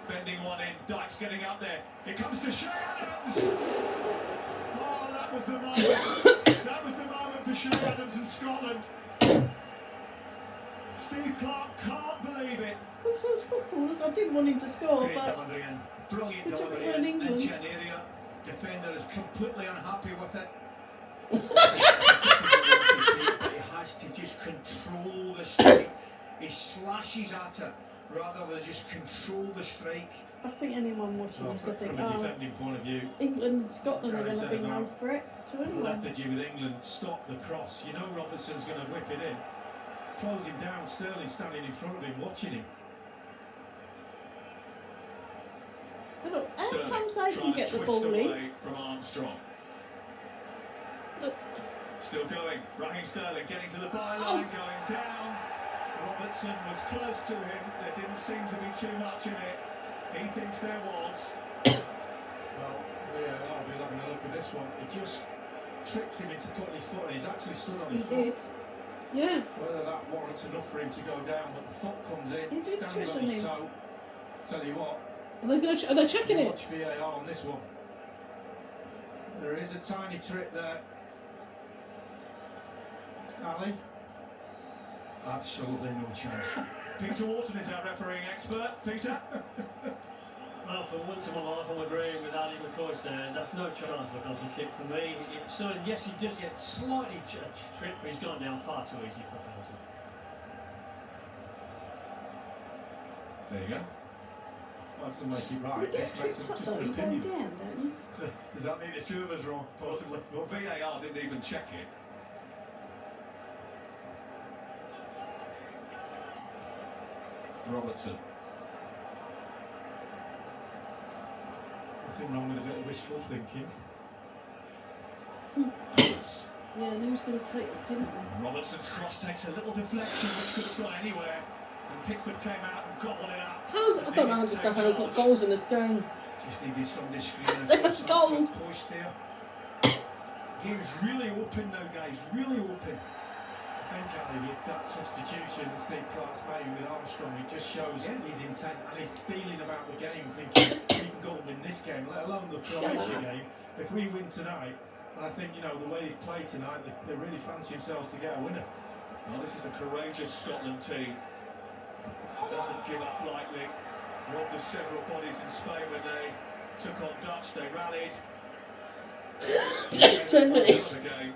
bending one in. Dykes getting up there. It comes to Shea Adams. Oh, that was the moment. That was the moment for Shea Adams in Scotland. Steve Clarke can't believe it. Sometimes footballers, I didn't want him to score, Great but delivery in. Brilliant he took delivery it in England. into an area. Defender is completely unhappy with it. He has to just control the strike. He slashes at it rather than just control the strike. I think anyone watching this will think, from a defending point of view, England and Scotland are going to be no threat to anyone. lethargy with England stop the cross. You know Robertson's going to whip it in. Close him down, Sterling standing in front of him, watching him. But look, how Sterling comes they can trying get to the twist ball away in? from Armstrong. Look. Still going. Raheem Sterling getting to the byline, going down. Robertson was close to him. There didn't seem to be too much in it. He thinks there was. Well, I'll be having a look at this one. It just tricks him into putting his foot in. He's actually stood on his foot. did. Yeah. Whether that warrants enough for him to go down, but the foot comes in, He did stands trick on on his him. toe. Tell you what, Are they checking it? watch VAR on this one. There is a tiny trick there. Ali? Absolutely no chance. Peter Wharton is our refereeing expert. Peter? Well, for once in my life, I'm agreeing with Ali McCoy there. That's no chance for a penalty kick for me. So, yes, he does get slightly tripped, but he's gone down far too easy for a penalty. There you go. Well, to make it right. You get Just makes tripped up just though, an you go opinion. down, don't you? Does that mean the two of us wrong? Possibly. Well, VAR didn't even check it. Robertson. Nothing wrong with a bit of wishful thinking. Adams. Yeah, and who's going to take the penalty? Robertson's cross takes a little deflection, which could have gone anywhere. And Pickford came out and gobbled it up. I don't understand how there's not goals in this game. Just needed somebody screaming There's across that goals. front post there. Game's really open now, guys. Really open. I think, Ali, with that substitution Steve Clarke's made with Armstrong, it just shows his intent and his feeling about the game, thinking we can go and win this game, let alone the Croatia game. If we win tonight, and I think, you know, the way they play tonight, they really fancy themselves to get a winner. Well, this is a courageous Scotland team. Doesn't give up lightly. Robbed of several bodies in Spain when they took on Dutch, they rallied. 10 minutes. Game.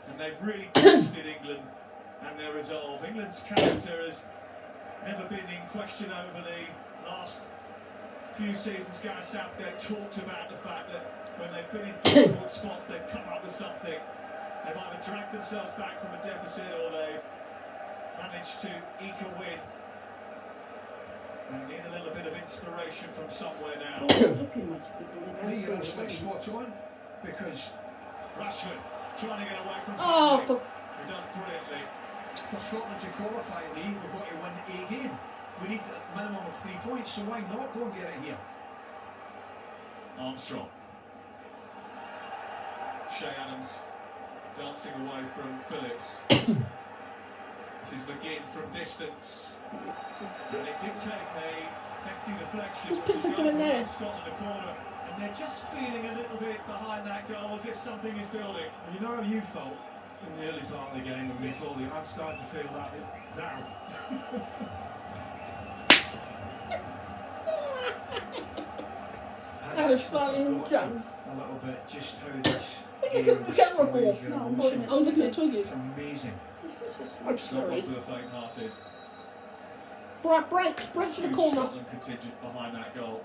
And they've really tested England and their resolve. England's character has never been in question over the last few seasons. Gareth Southgate talked about the fact that when they've been in difficult spots, they've come up with something. They've either dragged themselves back from a deficit or they've managed to eke a win. They need a little bit of inspiration from somewhere now. Looking much bigger I think you're absolutely spot on because Rashford trying to get away from He does brilliantly. for Scotland to qualify, Lee, we've got to win a game. We need a minimum of 3 points, so why not go and get it here? Armstrong. Shea Adams dancing away from Phillips. This is McGinn from distance. And it did take a hefty deflection. What's Pickford doing there? Scotland a corner. And they're just feeling a little bit behind that goal as if something is building. You know how you felt in the early part of the game and before the I'm starting to feel that now. Aaron Styling drums. A little bit just how this What are you game looking at the camera destroys for? your No, I'm emotions. I'm looking at Twiggies. It's amazing. It's such a I'm It's not sorry. one for the faint-hearted. Break to the Huge corner. Scotland contingent behind that goal.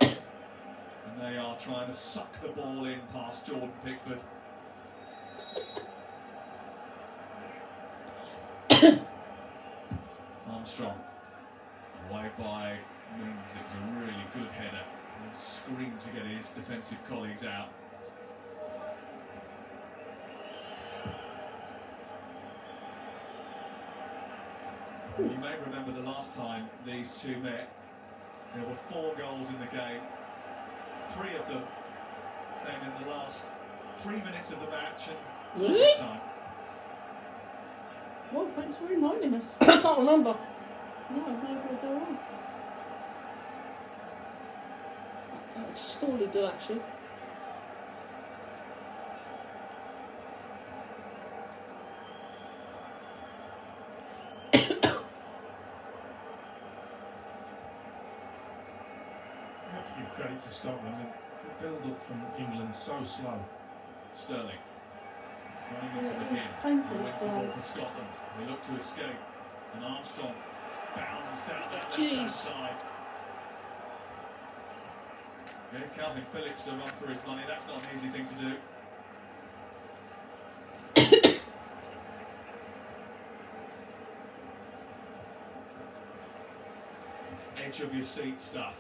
And they are trying to suck the ball in past Jordan Pickford. Armstrong. Away by Mings. It was a really good header. He screamed to get his defensive colleagues out. You may remember the last time these two met, there were 4 goals in the game. 3 of them came in the last 3 minutes of the match, and Really? this time. Well, thanks for reminding us. I can't remember. No, maybe they're on. I surely do actually. You have to give credit to Scotland. The build-up from England so slow. Sterling running into Yeah, the it's pin. painfully They went slow. forward for Scotland. They look to escape, and Armstrong bounds down that left-hand Jeez. side. Yeah, Calvin Phillips a run for his money. That's not an easy thing to do. It's edge of your seat stuff.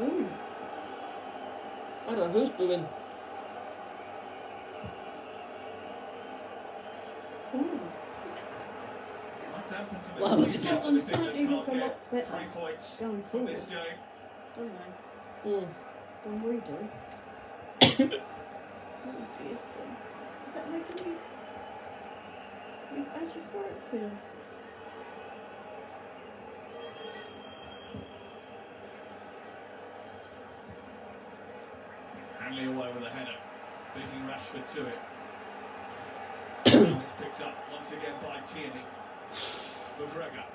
Ooh. I don't know who's booing. Ooh. Might dampen some Well, enthusiasm if Scotland England certainly look can't a get lot better 3 points going from this forward. game. Don't they? Mm. Than we do. Oh dear, Steve. Is that making you... How's your throat feel? Hanley away with a header, beating Rashford to it. Now it's picked up once again by Tierney. McGregor.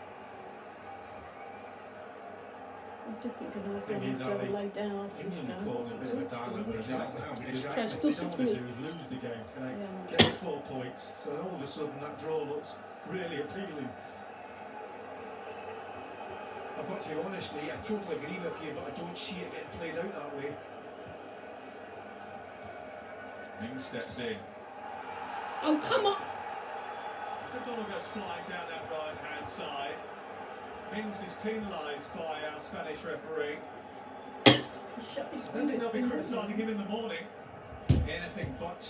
I'm definitely going Thing is, to go Ali, lay down after this England game. caught in a bit of a dilemma as well now because Right, what still they don't 6 want to do minutes. is lose the game. Yeah. Get 4 points, so all of a sudden that draw looks really appealing. I've got to be honest, Lee, I totally agree with you, but I don't see it getting played out that way. Mings steps in. Oh, come on. So Donald goes flying down that right hand side. Mings is penalised by our Spanish referee. Shut his I don't think they'll be mouth. criticising him in the morning. Anything but.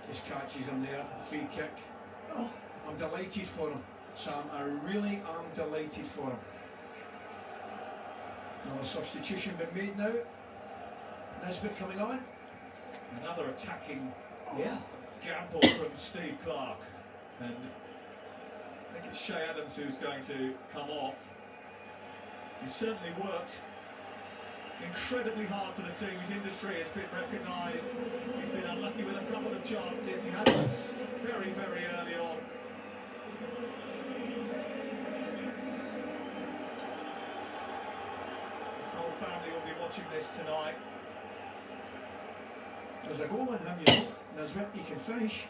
Just catches him there, free kick. Oh. I'm delighted for him, Sam. I really am delighted for him. Another substitution been made now. Nisbet coming on. Another attacking Yeah. gamble from Steve Clark. And I think it's Shea Adams who's going to come off. He certainly worked incredibly hard for the team. His industry has been recognised. He's been unlucky with a couple of chances. He had us very, very early on. His whole family will be watching this tonight. There's a goal in him, you know. Nisbet, he can finish.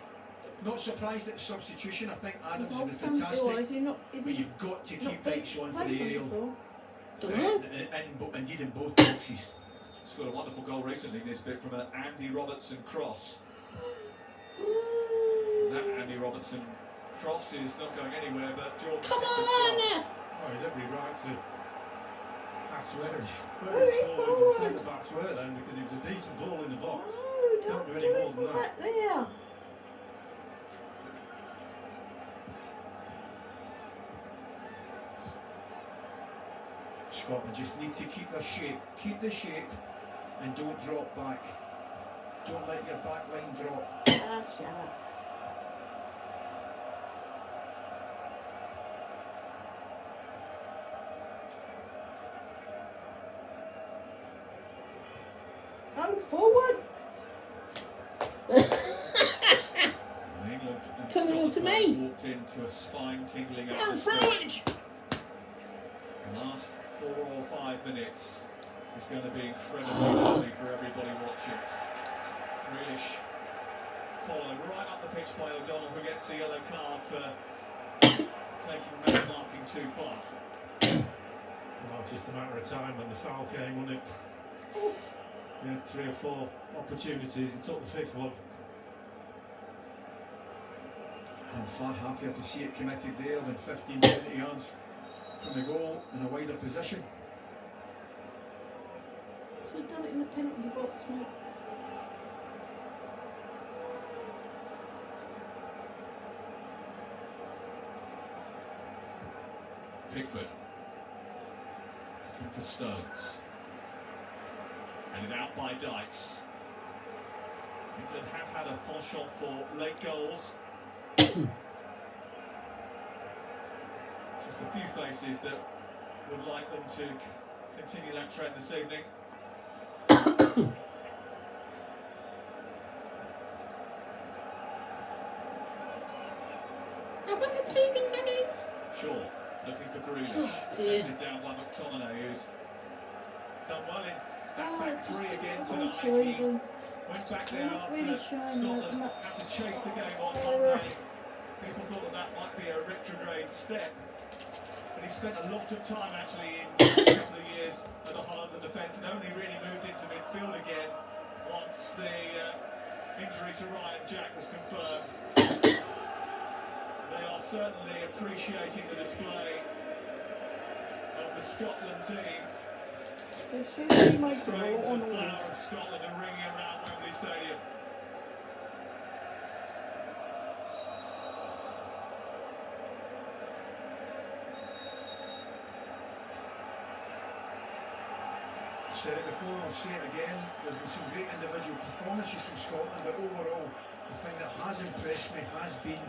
Not surprised at the substitution. I think Adams has been fantastic. Is he not? Is But he you've got to not keep Dykes on for played the for him aerial before? threat, indeed in both boxes. Scored a wonderful goal recently, Nisbet, from an Andy Robertson cross. And that Andy Robertson cross is not going anywhere, but Jordan Come Pickford's on! cross. Oh, he's every right to pass where his Hurry forwards and forward. centre backs were then, because it was a decent ball in the box. Oh, Can't don't do do any it more from than that. back there. Scotland just need to keep their shape. Keep the shape and don't drop back. Don't let your back line drop. Ah, shut up. Go forward. me. Walked into a spine-tingling Throw atmosphere. it. The last 4 or 5 minutes is going to be incredibly lovely for everybody watching. Grealish followed right up the pitch by O'Donnell, who gets a yellow card for taking man marking too far. Well, just a matter of time when the foul came, wasn't it? He had 3 or 4 opportunities and took the 5th one. I'm far happier to see it committed there than 15, 20 yards from the goal in a wider position. So done it in the penalty box, mate. Pickford looking for Stones. Headed out by Dykes. England have had a penchant for late goals. Just a few faces that would like them to continue that trend this evening. Shaw looking for Grealish. Tested down by McTominay, who's done well in that back three again tonight. He went back there after Scotland had to chase the game on Monday. People thought that might be a retrograde step, but he spent a lot of time actually in a couple of years at the heart of the defence and only really moved into midfield again once the injury to Ryan Jack was confirmed. They are certainly appreciating the display of the Scotland team. Strains and flower of Scotland are ringing around Wembley Stadium. Said it before, I'll say it again. There's been some great individual performances from Scotland, but overall, the thing that has impressed me has been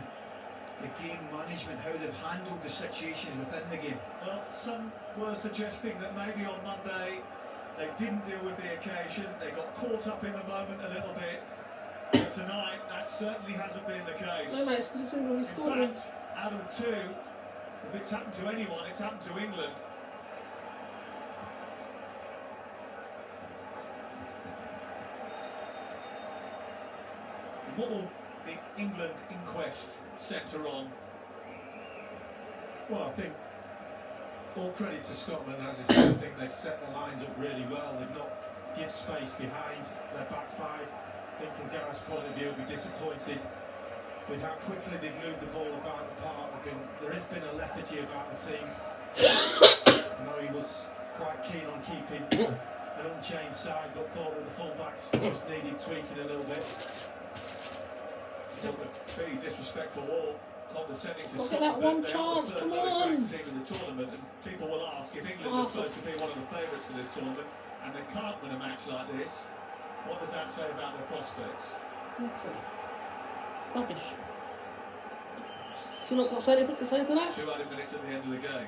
the game management, how they've handled the situations within the game. Well, some were suggesting that maybe on Monday they didn't deal with the occasion, they got caught up in the moment a little bit. But tonight, that certainly hasn't been the case. No, mate, it's because it's England. In fact, out of 2, if it's happened to anyone, it's happened to England. What will the England inquest centre on? Well, I think all credit to Scotland, as I said. I think they've set the lines up really well. They've not given space behind their back 5. I think from Gareth's point of view, he'll be disappointed with how quickly they've moved the ball about the park. There has been a lethargy about the team. I know he was quite keen on keeping an unchanged side, but thought that the full-backs just needed tweaking a little bit. Don't be disrespectful or condescending to Look Scotland. at that one They are chance, the come third on. ranked team in the tournament, and people will ask if England is supposed to be one of the favourites for this tournament, and they can't win a match like this. What does that say about their prospects? Rubbish. So not got anything to say to that? 2 added minutes at the end of the game.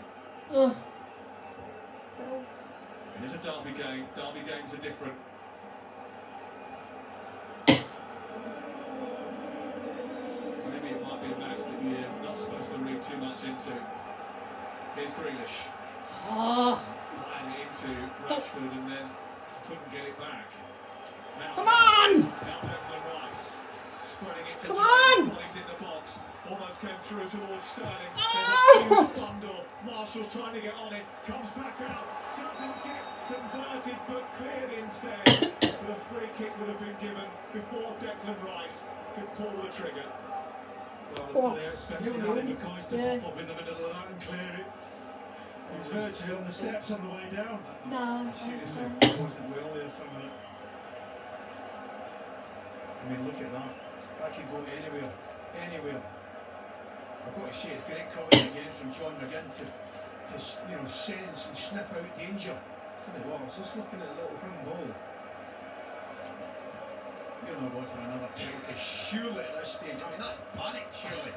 Oh. It is a derby game. Derby games are different. Maybe it might be a match that you're not supposed to read too much into. Here's Grealish. Flying it into Rashford and then couldn't get it back. Now, Come on! Now Declan Rice spreading it to Come Jack. on! He's in the box. Almost came through towards Sterling. There's a huge bundle. Marshall's trying to get on it. Comes back out. Doesn't get converted, but cleared instead. But a free kick would have been given before Declan Rice could pull the trigger. Well, they're expecting Adam McCoy to pop up in the middle of that and clear it. He's virtually on the steps on the way down. No, Seriously, it wasn't well there for a minute. I mean, look at that. That could go anywhere. Anywhere. I've got to say, it's great coverage again from John McGinn to sense and sniff out danger. Well, I was just looking at a little handball. You're not going for another penalty, surely at this stage. I mean, that's panic, surely.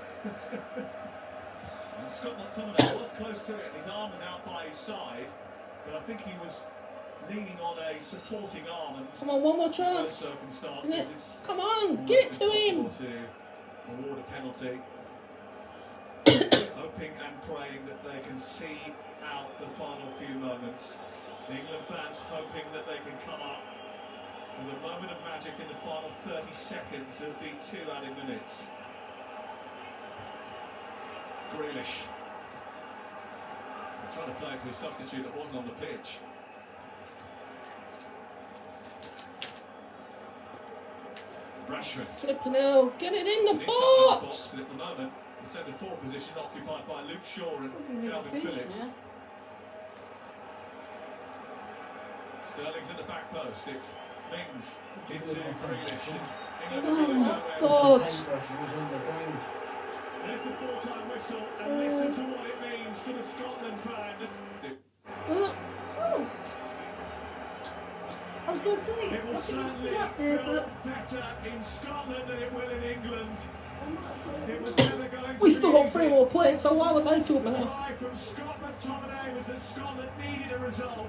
And Scott McTominay was close to it, and his arm was out by his side, but I think he was leaning on a supporting arm. And come on, one more in chance. those circumstances, it's Come on, get it to him. impossible to award a penalty. hoping and praying that they can see out the final few moments. The England fans hoping that they can come up with a moment of magic in the final 30 seconds of the 2 added minutes. Grealish. They're trying to play to a substitute that wasn't on the pitch. Rashford. Flipping hell, get it in the Inside the box! box, and at the moment, the centre forward position occupied by Luke Shaw and Calvin Phillips. Sterling's at the back post. It's Mings into Grealish. Oh my God! There's the 4-time whistle, and listen to what it means to the Scotland fan. Oh. I was going to say, It I will think it's certainly still up there, feel but better in Scotland than it will in England. It was never going to We still be got 3 easy. more points, so why would they feel The better? cry from Scott McTominay was that Scotland needed a result.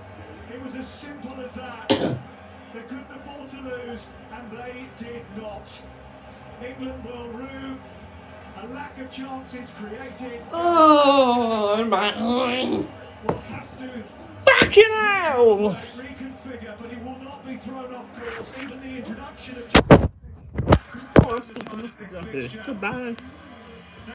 It was as simple as that. They couldn't afford to lose, and they did not. England will rue a lack of chances created. Oh man! Will have to Fucking hell! reconfigure, but he will not be thrown off course. Even the introduction of Goodbye.